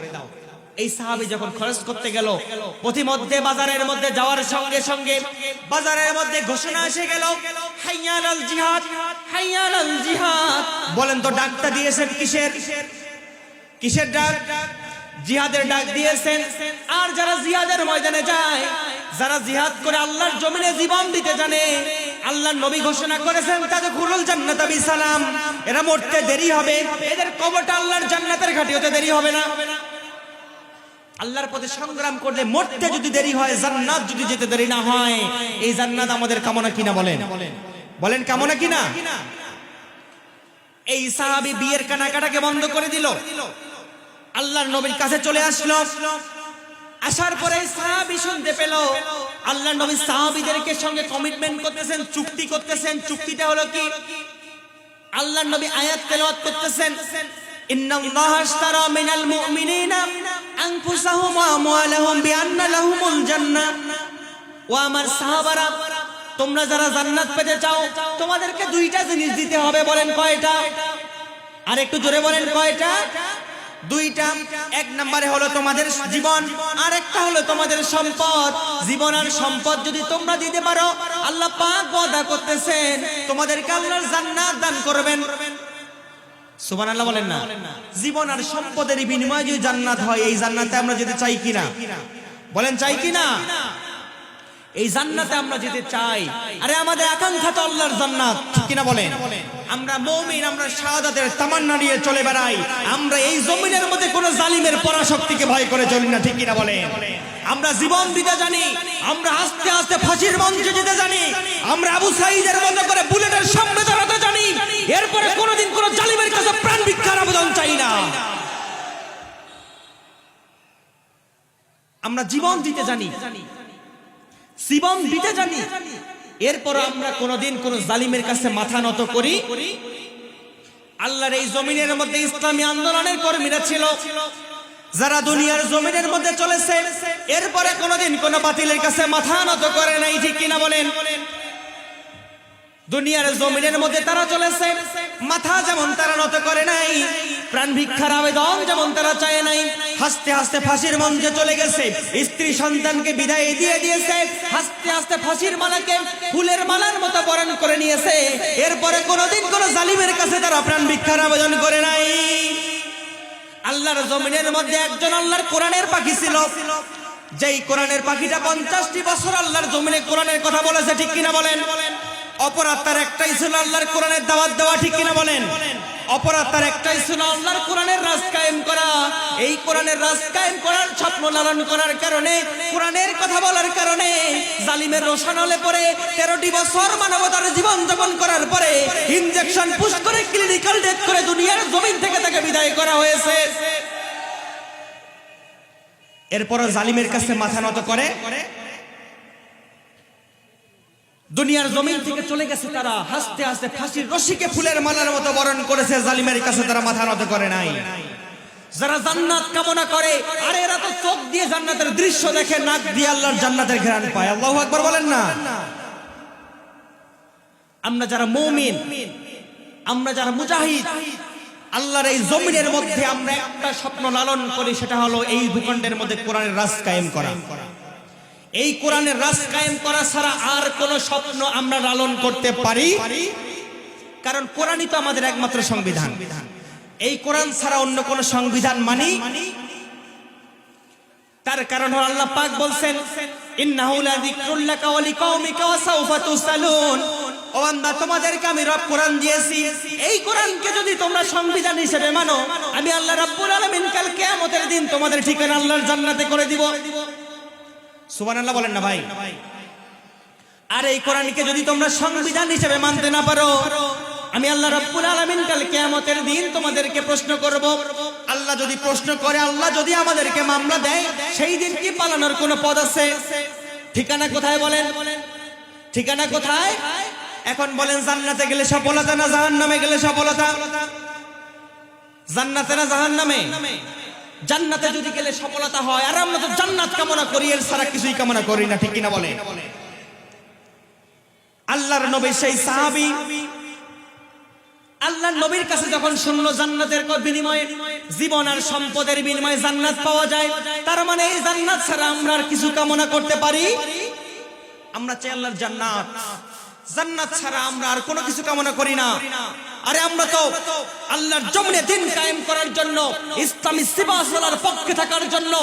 A: এই সাহাবী যখন খরচ করতে গেল, প্রতিমধ্যে বাজারের মধ্যে যাওয়ার সঙ্গে সঙ্গে বাজারের মধ্যে ঘোষণা এসে গেল, হাইয়া আলাল জিহাদ, হাইয়া আলাল জিহাদ। বলেন তো ডাকটা দিয়েছেন কিসের? কিসের ডাক? জিহাদের ডাক দিয়েছেন। আর যারা জিহাদের ময়দানে যায়, যারা জিহাদ করে আল্লাহর জমিনে জীবন দিতে জানে, আল্লাহর নবী ঘোষণা করেছেন, তাদখুলুল জান্নাতা বিসালাম। এরা মরতে দেরি হবে, এদের কবরটা আল্লাহর জান্নাতের ঘাটি হতে দেরি হবে না। আল্লাহর পথে সংগ্রাম করলে মরতে যদি দেরি হয়, জান্নাত যদি যেতে দেরি না হয়, এই জান্নাত আমাদের কামনা কিনা? বলেন বলেন, কামনা কিনা? এই সাহাবী বিয়ের কানাকাটাকে বন্ধ করে দিল, আল্লাহর নবীর কাছে চলে আসলো। আসার পরে সাহাবী শুনতে পেল, আল্লাহর নবী সাহাবীদেরকে সঙ্গে কমিটমেন্ট করতেছেন, চুক্তি করতেছেন। চুক্তিটা হলো কি? আল্লাহর নবী আয়াত তেলাওয়াত করতেছেন, ইন্নাল্লাহা আশতারা মিনাল মুমিনিনা আনফুসাহুম ওয়া আমওয়ালাহুম বিআন্না লাহুমুল জান্নাহ। ও আমার সাহাবারা, তোমরা যারা জান্নাত পেতে চাও, তোমাদেরকে 2টা জিনিস দিতে হবে। বলেন কয়টা? আর একটু জোরে বলেন, কয়টা? 2টা। 1 নম্বরে হলো তোমাদের জীবন, আর একটা হলো তোমাদের সম্পদ। জীবন আর সম্পদ যদি তোমরা দিতে পারো, আল্লাহ পাক ওয়াদা করতেছেন, তোমাদেরকে আল্লাহর জান্নাত দান করবেন। সুবহানাল্লাহ বলেন না। জীবন আর সম্পদের বিনিময়ে যদি জান্নাত হয়, এই জান্নাতে আমরা যেতে চাই কিনা? বলেন, চাই কিনা? এই জান্নাতে আমরা যেতে চাই। আরে আমাদের আকাঙ্ক্ষা তো আল্লাহর জান্নাত, ঠিক কিনা বলেন? আমরা মুমিন, আমরা শাহাদাতের তামান্না নিয়ে চলে বেড়াই। আমরা এই জমিনের মধ্যে কোন জালিমের পরাশক্তিকে ভয় করে চলি না, ঠিক কিনা বলেন? আমরা জীবন দিতে জানি, আমরা আস্তে আস্তে ফাঁসির মঞ্চে যেতে জানি, আমরা আবু সাঈদের মতো করে বুলেটের সামনে দাঁড়াতে জানি। এরপরে কোনোদিন কোন জালিমের কাছে প্রাণ ভিক্ষার আবেদন চাই না। আমরা জীবন দিতে জানি, জীবন দিতে জানি, এরপর আমরা কোনোদিন কোন জালিমের কাছে মাথা নত করি। আল্লাহর এই জমিনের মধ্যে ইসলামী আন্দোলনের কর্মীরা ছিল, যারা দুনিয়ার জমিনের মধ্যে চলেছে, এরপরে কোনোদিন কোন বাতিলের কাছে মাথা নত করে নাই, ঠিক কিনা বলেন? দুনিয়ার জমিনের মধ্যে তারা চলেছে, মাথা যেমন তারা নত করে নাই, প্রাণ ভিক্ষার আবেদন যেমন তারা চায় নাই, হাসতে হাসতে ফাঁসির মঞ্চে চলে গেছে, স্ত্রী সন্তানকে বিদায় দিয়ে দিয়েছে, হাসতে হাসতে ফাঁসির মালাকে ফুলের মালার মতো বরণ করে নিয়েছে। এরপরে কোনোদিন কোন জালিমের কাছে তারা প্রাণ ভিক্ষার আবেদন করে নাই। আল্লাহর জমিনের মধ্যে একজন আল্লাহর কোরআনের পাখি ছিল, যেই কোরআনের পাখিটা 50টি বছর আল্লাহর জমিনে কোরআনের কথা বলেছে, ঠিক কিনা বলেন? অপরাধ তার একটাই ছিল আল্লাহর কোরআনের দাওয়াত দেওয়া, ঠিক কিনা বলেন? অপরাধ তার একটাই ছিল আল্লাহর কোরআনের রাজ কায়েম করা। এই কোরআনের রাজ কায়েম করার স্বপ্ন লালন করার কারণে, কোরআনের কথা বলার কারণে জালিমের রোশানলে পড়ে 13টি বছর মানবতার জীবন যাপন করার পরে ইনজেকশন পুশ করে ক্লিনিক্যাল ডেথ করে দুনিয়ার জমিন থেকে তাকে বিদায় করা হয়েছে। এরপর জালিমের কাছে মাথা নত করে দুনিয়ার জমিন থেকে চলে গেছে। তারা হাসতে হাসতে ফাঁসির রশিকে ফুলের মালার মতো বরণ করেছে, জালিমের কাছে তারা মাথা নত করে নাই। যারা জান্নাত কামনা করে, আরে এরা তো চোখ দিয়ে জান্নাতের দৃশ্য দেখে, নাক দিয়ে আল্লাহর জান্নাতের ঘ্রাণ পায়। আল্লাহু আকবার বলেন না? আমরা যারা মুমিন, আমরা যারা মুজাহিদ, আল্লাহর এই জমিনের মধ্যে আমরা একটা স্বপ্ন লালন করি, সেটা হলো এই ভূখণ্ডের মধ্যে কোরআনের রাজ কায়েম করা। এই কোরআনের রাজ কায়েম করা ছাড়া আর কোন স্বপ্ন আমরা লালন করতে পারি? কারণ কোরআনই তো আমাদের একমাত্র সংবিধান। এই কোরআন ছাড়া অন্য কোন সংবিধান মানি? তার কারণ হলো আল্লাহ পাক বলছেন, ইন্নাহু লাযিকরুল লাকা ওয়া লিকাওমিকা ওয়া সাওফা তুসালুন। ও বান্দা, তোমাদেরকে আমি রব কোরআন দিয়েছি, এই কোরআনকে যদি তোমরা সংবিধান হিসেবে মানো, আমি আল্লাহ রাব্বুল আলামিন কাল কিয়ামতের দিন তোমাদের ঠিকানা আল্লাহর জান্নাতে করে দিব। সুবহানাল্লাহ বলেন না ভাই? আর এই কোরআনকে যদি তোমরা সংবিধান হিসেবে মানতে না পারো, আমি আল্লাহ রাব্বুল আলামিন কাল কিয়ামতের দিন তোমাদেরকে প্রশ্ন করব। আল্লাহ যদি প্রশ্ন করে, আল্লাহ যদি আমাদেরকে মামলা দেয়, সেই দিন কি পালানোর কোনো পথ আছে? ঠিকানা কোথায় বলেন? ঠিকানা কোথায়? এখন বলেন, জান্নাতে গেলে সফলতা না জাহান্নামে গেলে সফলতা? জান্নাতে না জাহান্নামে? জান্নাতে যদি গেলে সফলতা হয়, আর আমরা তো জান্নাত কামনা করি, এর ছাড়া কিছুই কামনা করি না, ঠিক কিনা বলে? আল্লাহর নবী সেই সাহাবী আল্লাহর নবীর কাছে যখন শুনলো জান্নাতের বিনিময়ে, জীবন আর সম্পদের বিনিময়ে জান্নাত পাওয়া যায়, তার মানে এই জান্নাত ছাড়া আমরা আর কিছু কামনা করতে পারি? আমরা চাই আল্লাহর জান্নাত, জান্নাত ছাড়া আমরা আর কোনো কিছু কামনা করি না। আরে আমরা তো আল্লাহর জমিনে দিন কায়েম করার জন্য, ইসলামী সিবাসলার পক্ষে থাকার জন্য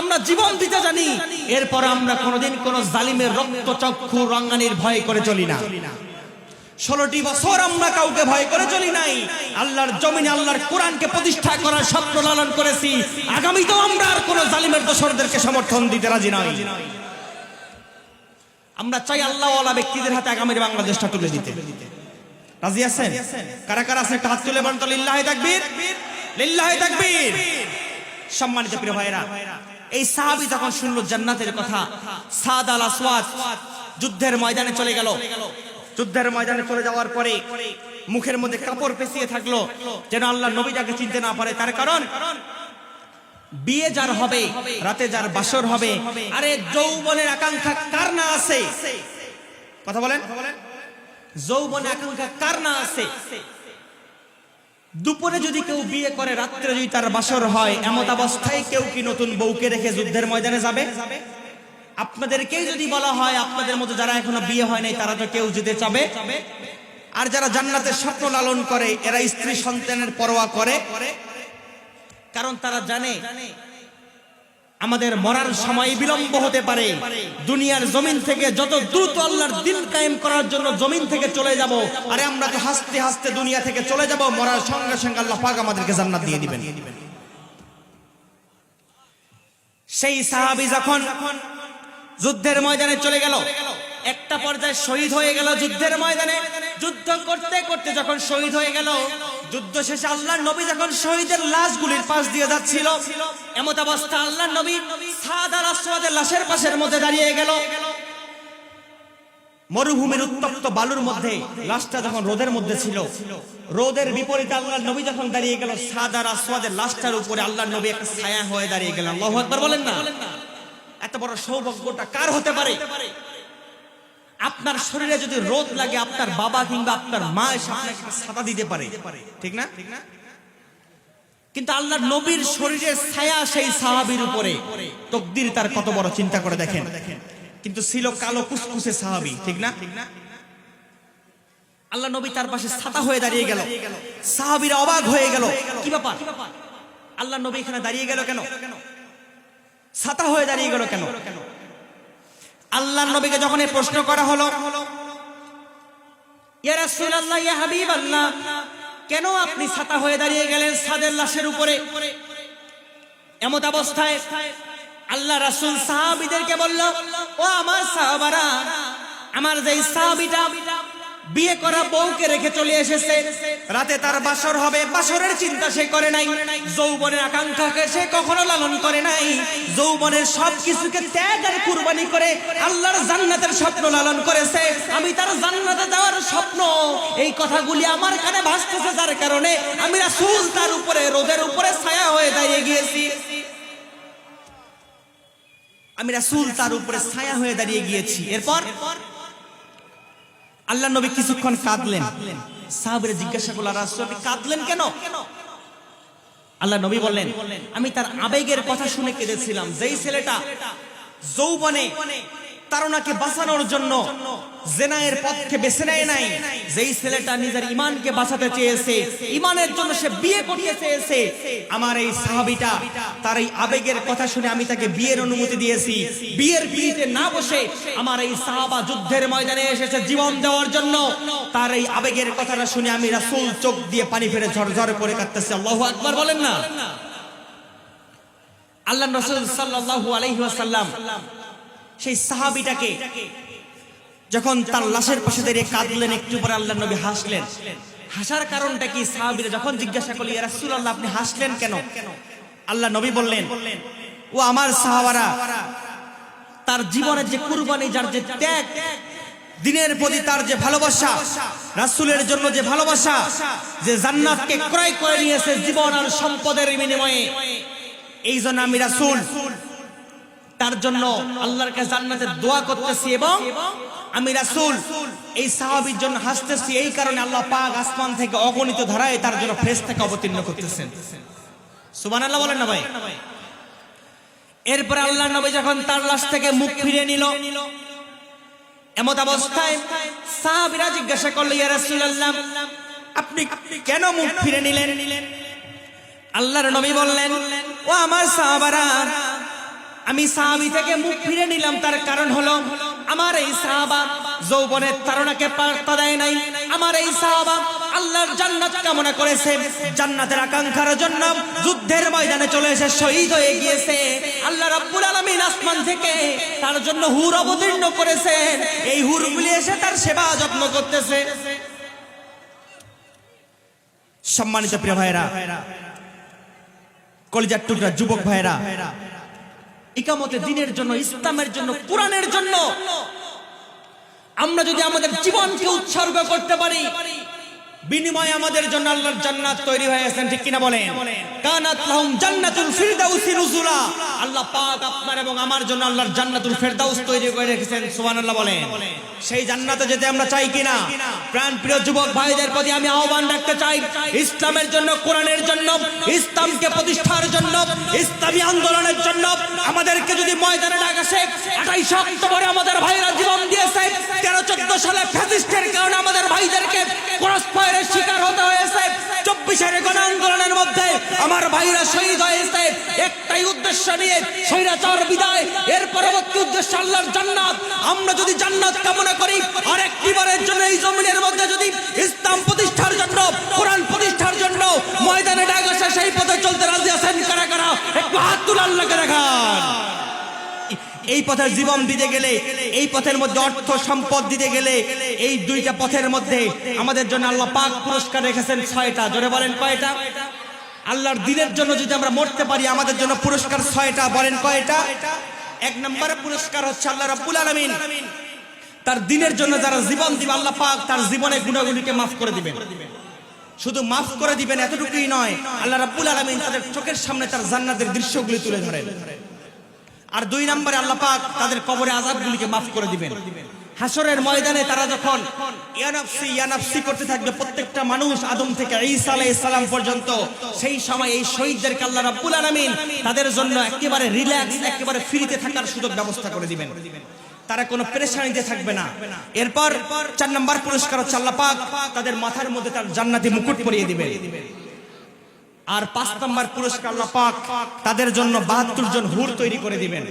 A: আমরা জীবন দিতে জানি। এরপর আমরা কোনোদিন কোন জালিমের রক্তচক্ষু রঙ্গানির ভয় করে চলি না। 16টি বছর আমরা কাউকে ভয় করে চলি নাই। আল্লাহর জমিনে আল্লাহর কোরআনকে প্রতিষ্ঠা করার স্বপ্ন লালন করেছি। আগামীতেও আমরা আর কোন জালিমের দোসরদেরকে সমর্থন দিতে রাজি নই। আমরা চাই আল্লাহওয়ালা ব্যক্তিদের হাতে আগামীর বাংলাদেশটা তুলে দিতে। রাজি আছেন? কারা কারা আছেন একটু হাত তুলে বলেন তো লিল্লাহি তাকবীর, লিল্লাহি তাকবীর। সম্মানিত প্রিয় ভাইরা, এই সাহাবী যখন শুনলো জান্নাতের কথা, সাদ আল আসওয়াদ যুদ্ধের ময়দানে চলে গেল। যুদ্ধের ময়দানে চলে যাওয়ার পরে মুখের মধ্যে কাপড় পেঁচিয়ে থাকলো, যেন আল্লাহর নবী তাকে চিনতে না পারে। তার কারণ বিয়ে যার হবে, রাতে যার বাসর হবে, আরে যৌবনের আকাঙ্ক্ষা কার না আছে? কথা বলেন, যৌবনের আকাঙ্ক্ষা কার না আছে? দুপুরে যদি কেউ বিয়ে করে, রাত্রে যদি তার বাসর হয়, এমত অবস্থায় কেউ কি নতুন বউকে রেখে যুদ্ধের ময়দানে যাবে? আপনাদেরকেই যদি বলা হয়, আপনাদের মতো যারা এখনো বিয়ে হয় নাই, তারা তো কেউ যেতে চাবে? আর যারা জান্নাতের স্বপ্ন লালন করে, এরা স্ত্রী সন্তানের পরোয়া করে, কারণ তারা জানে আমাদের মরার সময় বিলম্ব হতে পারে। দুনিয়ার জমিন থেকে যত দ্রুত আল্লাহর দিন কায়েম করার জন্য জমিন থেকে চলে যাব, আরে আমরা তো হাসতে হাসতে দুনিয়া থেকে চলে যাব, মরার সঙ্গে সঙ্গে আল্লাহ পাক আমাদেরকে জান্নাত দিয়ে দিবেন। সেই সাহাবী যখন যুদ্ধের ময়দানে চলে গেল, একটা পর্যায়ে শহীদ হয়ে গেল যুদ্ধের ময়দানে। যুদ্ধ করতে করতে যখন শহীদ হয়ে গেল, যুদ্ধ শেষে আল্লাহর নবী যখন শহীদের লাশগুলির পাশ দিয়ে যাচ্ছিল, এমত অবস্থা আল্লাহর নবী সাদ আল আসওয়াদের লাশের পাশের মধ্যে দাঁড়িয়ে গেল। মরুভূমির উত্তপ্ত বালুর মধ্যে লাশটা যখন রোদের মধ্যে ছিল, রোদের বিপরীতে আল্লাহর নবী যখন দাঁড়িয়ে গেল, সাদ আল আসওয়াদের লাশটার উপরে আল্লাহর নবী একটা ছায়া হয়ে দাঁড়িয়ে গেলেন। আল্লাহু আকবার বলেন না? এত বড় সৌভাগ্যটা কার হতে পারে? আপনার শরীরে যদি রোদ লাগে, আপনার বাবা কিংবা আপনার মা এসে আপনাকে ছাতা দিতে পারে, ঠিক না? কিন্তু আল্লাহর নবীর শরীরের ছায়া সেই সাহাবীর উপরে, তাকদীর তার কত বড়, চিন্তা করে দেখেন। কিন্তু ছিল কালো কুসকুসে সাহাবী, ঠিক না? আল্লাহ নবী তার পাশে ছাতা হয়ে দাঁড়িয়ে গেল। সাহাবীরা অবাক হয়ে গেল, কি ব্যাপার? আল্লাহ নবী এখানে দাঁড়িয়ে গেল কেন? ছাতা হয়ে দাঁড়িয়ে গেল কেন? আল্লাহ নবীকে যখন এই প্রশ্ন করা হলো, ইয়া রাসূলুল্লাহ, ইয়া হাবিবাল্লাহ, কেন আপনি ছাতা হয়ে দাঁড়িয়ে গেলেন সাদের লাশের উপরে? এমত অবস্থায় আল্লাহ রাসূল সাহাবীদেরকে বলল, ও আমার সাহাবারা, আমার যে সাহাবীটা বিয়ে করা বউকে রেখে চলে এসেছে, রাতে তার বাসর হবে, বাসরের চিন্তা সে করে নাই, যৌবনের আকাঙ্ক্ষাকে সে কখনো লালন করে নাই, যৌবনের সবকিছুকে ত্যাগ আর কুরবানি করে আল্লাহর জান্নাতের স্বপ্ন লালন করেছে। আমি তার জান্নাতে যাওয়ার স্বপ্ন, এই কথাগুলি আমার কানে ভাসতেছে, যার কারণে আমি রাসূল তার উপরে, রোদের উপরে ছায়া হয়ে দাঁড়িয়ে গিয়েছি। আমি রাসূল তার উপরে ছায়া হয়ে দাঁড়িয়ে গিয়েছি। এরপর আল্লাহ নবী কিছুক্ষণ কাঁদলেন। সাহাবীরা জিজ্ঞাসা করল, রাসূল আপনি কাঁদলেন কেন? আল্লাহ নবী বললেন, আমি তার আবেগের কথা শুনে কেঁদেছিলাম। যেই ছেলেটা যৌবনে তারুণাকে বাঁচানোর জন্য জেনায়ের পথকে বেছে নেয় নাই, যেই ছেলেটা নিজের ঈমানকে বাঁচাতে চেয়েছে, ঈমানের জন্য সে বিয়ে করতে চেয়েছে, আমার এই সাহাবীটা তার এই আবেগের কথা শুনে আমি তাকে বিয়ের অনুমতি দিয়েছি। বিয়ের পিড়িতে না বসে আমার এই সাহাবা যুদ্ধের ময়দানে এসেছে জীবন দেওয়ার জন্য। তার এই আবেগের কথাটা শুনে আমি রাসূল চোখ দিয়ে পানি ফেলে ঝরঝর করে কাঁদতেছি। আল্লাহু আকবার বলেন না। আল্লাহর রাসূল সাল্লাল্লাহু আলাইহি ওয়াসাল্লাম সেই সাহাবীটাকে যখন তার লাশের পাশে দাঁড়িয়ে কাঁদলেন, একটু পরে আল্লাহর নবী হাসলেন। হাসার কারণটা কি? সাহাবীরা যখন জিজ্ঞাসা করল, ইয়া রাসূলুল্লাহ আপনি হাসলেন কেন? আল্লাহ নবী বললেন, ও আমার সাহাবারা, তার জীবনের যে কুরবানি, যার যে ত্যাগ, দিনের প্রতি তার যে ভালোবাসা, রাসূলের জন্য যে ভালোবাসা, যে জান্নাতকে ক্রয় করে নিয়েছে জীবন আর সম্পদের বিনিময়ে, এই জন্য আমি রাসূল তার জন্য আল্লাহর কাছে জান্নাতের দোয়া করতেছি, এবং আমি রাসূল এই সাহাবীর জন্য হাসতেছি। এই কারণে আল্লাহ পাক আসমান থেকে অগণিত ধারায় তার জন্য ফেরেশতাকে অবতীর্ণ করতেছেন। সুবহানাল্লাহ বলেন না ভাই? এরপর আল্লাহর নবী যখন তার লাশ থেকে মুখ ফিরে নিল, এমত অবস্থায় সাহাবীরা জিজ্ঞাসা করল, ইয়া রাসূলুল্লাহ আপনি কেন মুখ ফিরে নিলেন? আল্লাহর নবী বললেন, ও আমার সাহাবারা, আমি সাহাবী থেকে মুখ ফিরে নিলাম, তার কারণ হলো আমার এই সাহাবা যৌবনের তাড়নাকে পাত্তা দেয় নাই। আমার এই সাহাবা আল্লাহর জান্নাত কামনা করেছে, জান্নাতের আকাঙ্ক্ষার জন্য যুদ্ধের ময়দানে চলে এসে শহীদ হয়ে গিয়েছে। আল্লাহ রাব্বুল আলামিন আসমান থেকে তার জন্য হুর অবতীর্ণ করেছেন, এই হুরগুলি এসে তার সেবা যত্ন করতেছে। সম্মানিত প্রিয় ভাইরা, কলিজার টুকরা যুবক ভাইরা, ইকামতে দ্বীনের জন্য, ইসলামের জন্য, কোরআনের জন্য আমরা যদি আমাদের জীবনকে উৎসর্গ করতে পারি, বিনিময়ে আমাদের জন্য আল্লাহর জান্নাত তৈরি হয়ে গেছেন, ঠিক কিনা বলেন? কানাত লাহুম জান্নাতুল ফিরদাউসি নুজুলা। আল্লাহ পাক আপনার এবং আমার জন্য আল্লাহর জান্নাতুল ফিরদাউস তৈরি করে রেখেছেন। সুবহানাল্লাহ বলেন। সেই জান্নাতে যেতে আমরা চাই কিনা? প্রাণ প্রিয় যুবক ভাইদের প্রতি আমি আহ্বান রাখতে চাই, ইসলামের জন্য, কোরআনের জন্য, ইসলামকে প্রতিষ্ঠার জন্য, ইসলামী আন্দোলনের জন্য আমাদেরকে যদি ময়দানে ডাকা আসে, 28 অক্টোবরে আমাদের ভাইরা জীবন দিয়েছে, 13-14 সালে ফ্যাসিস্টের কারণে আমাদের ভাইদেরকে ক্রসফায়ারের শিকার হতে হয়েছে, 24-এর গণ আন্দোলনের মধ্যে আমার ভাইরা শহীদ হয়েছে। একটাই উদ্দেশ্য নিয়ে, স্বৈরাচার বিদায়, এর পরবর্তী উদ্দেশ্য আল্লাহর জান্নাত। আমরা যদি জান্নাত কামনা করি, আর একটিবারের জন্য এই জমিনের মধ্যে যদি ইসলাম প্রতিষ্ঠার জন্য, কোরআন প্রতিষ্ঠার জন্য ময়দানে ডাক আসে, সেই পথে চলতে রাজি আছেন কারা কারা? একটু হাত তুলে আল্লাহকে দেখান। এই পথের জীবন দিতে গেলে, এই পথের মধ্যে অর্থ সম্পদ দিতে গেলে, এই দুইটা পথের মধ্যে আমাদের জন্য আল্লাহ পাক পুরস্কার রেখেছেন 6টা। জোরে বলেন কয়টা? আল্লাহর দ্বীনের জন্য যদি আমরা মরতে পারি, আমাদের জন্য পুরস্কার 6টা। বলেন কয়টা? 1 নম্বরে পুরস্কার হচ্ছে আল্লাহ রাব্বুল আলামিন তার দ্বীনের জন্য যারা জীবন দিবে, আল্লাহ পাক তার জীবনের গুনাহগুলিকে মাফ করে দিবেন। শুধু মাফ করে দিবেন এতটুকুই নয়, আল্লাহ রাব্বুল আলামিন তাদের চোখের সামনে তার জান্নাতের দৃশ্যগুলি তুলে ধরেন। আর 2 নম্বরে আল্লাহ পাক তাদের কবরে আযাবগুলিকে মাফ করে দিবেন। হাসরের ময়দানে তারা যখন ইয়া নাফসি ইয়া নাফসি করতে থাকবে, প্রত্যেকটা মানুষ আদম থেকে ঈসা আলাইহিস সালাম পর্যন্ত, সেই সময় এই শহীদদেরকে আল্লাহ রাব্বুল আলামিন তাদের জন্য একেবারে রিল্যাক্স, একেবারে ফ্রিতে থাকার সুযোগ ব্যবস্থা করে দিবেন। তারা কোনো পেরেশানিতে থাকবে না। এরপর 4 নম্বর পুরস্কার হচ্ছে আল্লাহ পাক তাদের মাথার মধ্যে তার জান্নাতি মুকুট পরিয়ে দিবেন। আর 5 নম্বর পুরস্কার আল্লাহ পাক তাদের জন্য 72 জন হুর তৈরি করে দিবেন।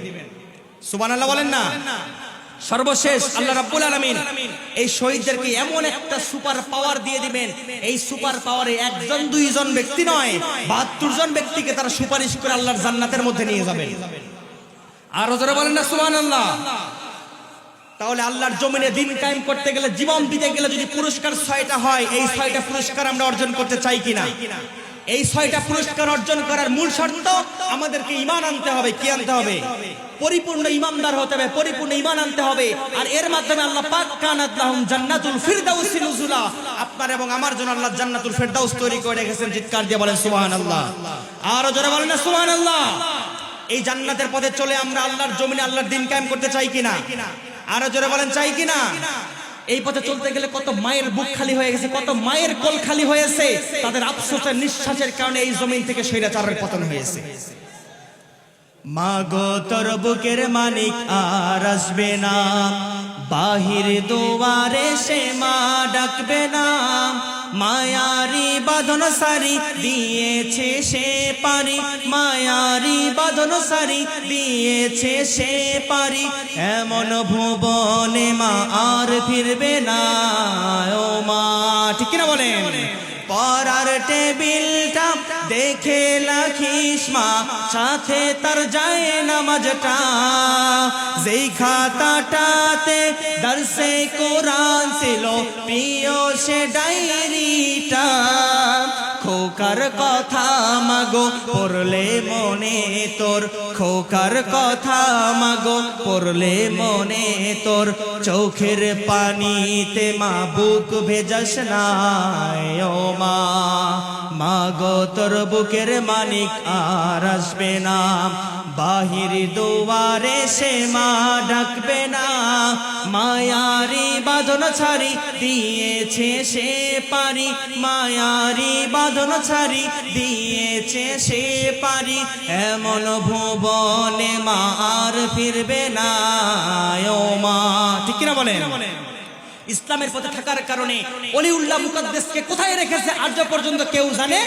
A: সুবহানাল্লাহ বলেন না। সর্বশেষ আল্লাহ রাব্বুল আলামিন এই শহীদদেরকে এমন একটা সুপার পাওয়ার দিয়ে দিবেন, এই সুপার পাওয়ারে একজন দুইজন ব্যক্তি নয়, 72 জন ব্যক্তিকে তারা সুপারিশ করে আল্লাহর জান্নাতের মধ্যে নিয়ে যাবেন। আর যারা বলেন না সুবহানাল্লাহ। তাহলে আল্লাহর জমিনে দিন কায়েম করতে গেলে, জীবন দিতে গেলে যদি পুরস্কার 6টা হয়, এই 6টা পুরস্কার আমরা অর্জন করতে চাই কিনা? এই 6টা পুরস্কার অর্জন করার মূল শর্ত আমাদেরকে ঈমান আনতে হবে। কি আনতে হবে? পরিপূর্ণ ঈমানদার হতে হবে, পরিপূর্ণ ঈমান আনতে হবে। আর এর মাধ্যমে আল্লাহ পাক কানাত লাহুম জান্নাতুল ফিরদাউস নুজুলা, আপনার এবং আমার জন্য আল্লাহ জান্নাতুল ফিরদাউস তৈরি করে রেখেছেন। চিৎকার দিয়ে বলেন সুবহানাল্লাহ। আরো জোরে বলেন না সুবহানাল্লাহ। এই জান্নাতের পথে চলে আমরা আল্লাহর জমিনে আল্লাহর দিন কায়েম করতে চাই কিনা? আরো জোরে বলেন চাই কিনা? এই পথে চলতে গেলে কত মায়ের বুক খালি হয়ে গেছে, কত মায়ের কোল খালি হয়েছে, তাদের আফসোসের নিঃশ্বাসের কারণে এই জমিন থেকে স্বৈরাচারের পতন হয়েছে। মা গো তোর বুকের মালিক আর আসবে না, বাহির দুয়ারে সে মা ডাকবে না। মায়ারি বাঁধন সারি দিয়েছে সে পারি, মায়ারি বাঁধন সারি দিয়েছে সে পারি। এমন ভুবনে মা আর ফিরবে না। ও মা, ঠিক কিনা বলেন? পরার টেবিলটা দেখে রাখিস মা, সাথে তার যায় নামাজটা। যেই খাতাটাতে দরসে কোরআন ছিল, প্রিয় সে ডায়েরিটা। খোকার কথা মাগো পড়লে মনে তোর, খোকার কথা মাগো পড়লে মনে তোর। চোখের পানিতে মা বুক ভেজাস না। ও মা, মাগো তোর বুকের মালিক আর আসবে না, বাহির দুয়ারে সে মা ডাকবে না। মায়ারি বাঁধন ছাড়ি দিয়েছে সে পারি, মায়ারি বাঁধন ছাড়ি দিয়েছে সে পারি। এমন ভুবনে মা আর ফিরবে না। ও মা, ঠিক কিনা বলেন? ইসলামের পথে থাকার কারণে ওলিউল্লাহ মুকাদ্দাসকে কোথায় রেখেছে আজ পর্যন্ত কেউ জানে?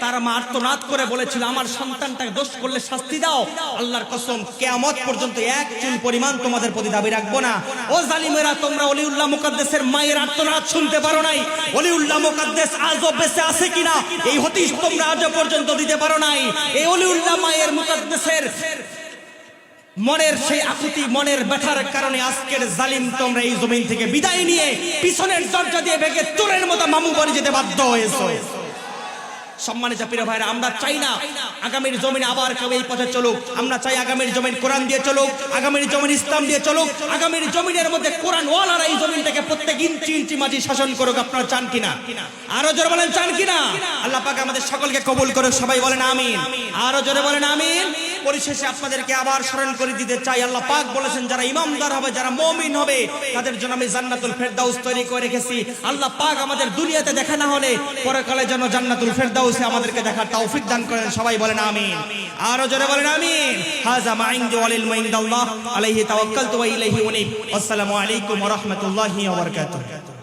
A: তার মা আর্তনাদ করে বলেছিল, আমার সন্তানটাকে দোষ করলে শাস্তি দাও, আল্লাহর কসম কিয়ামত পর্যন্ত এক চুল পরিমাণ তোমাদের প্রতি দাবি রাখবো না। ও জালিমেরা, তোমরা ওলিউল্লাহ মুকাদ্দাসের মায়ের আর্তনাদ শুনতে পারো নাই? ওলিউল্লাহ মুকাদ্দাস আজও বেঁচে আছে কিনা এই হদিস তোমরা আজ পর্যন্ত দিতে পারো নাই। এই ওলিউল্লাহ মায়ের মুকাদ্দাসের মনের সেই আকুতি, মনের ব্যথার কারণে আজকের জালিম তোমরা এই জমিন থেকে বিদায় নিয়ে পিছনের দরজা দিয়ে ভেঙে চোরের মতো মামু বাড়ি যেতে বাধ্য হয়েছে। সম্মানিত প্রিয় ভাইরা, আমরা চাই না আগামীর জমিনে আবার কেউ এই পথে চলুক। আমরা চাই আগামীর জমিন কোরআন দিয়ে চলুক, আগামীর জমিন ইসলাম দিয়ে চলুক, আগামীর জমিনের মধ্যে কোরআন ওয়ালারা এই জমিনটাকে প্রত্যেক ইঞ্চি ইঞ্চি মাঝি শাসন করুক। আপনারা চান কিনা? আরো জোরে বলেন চান কিনা? আল্লাহ পাক আমাদের সকলকে কবুল করুক। সবাই বলেন আমিন। আরো জোরে বলেন আমিন। পরিশেষে আপনাদেরকে আবার স্মরণ করে দিতে চাই, আল্লাহ পাক বলেছেন যারা ইমানদার হবে, যারা মুমিন হবে, তাদের জন্য আমি জান্নাতুল ফেরদাউস তৈরি করে রেখেছি। আল্লাহ পাক আমাদের দুনিয়াতে দেখা না হলে পরকালে যেন জান্নাতুল ফেরদাউসে আমাদেরকে দেখার তৌফিক দান করেন। সবাই বলেন আমিন। আরো জোরে বলেন আমিন। হাযা মা ইনদি ওয়া লিল ইনদাল্লাহ আলাইহি তাওয়াক্কালতু ওয়া ইলাইহি উনীব। আসসালামু আলাইকুম ওয়া রাহমাতুল্লাহি ওয়া বারাকাতুহু।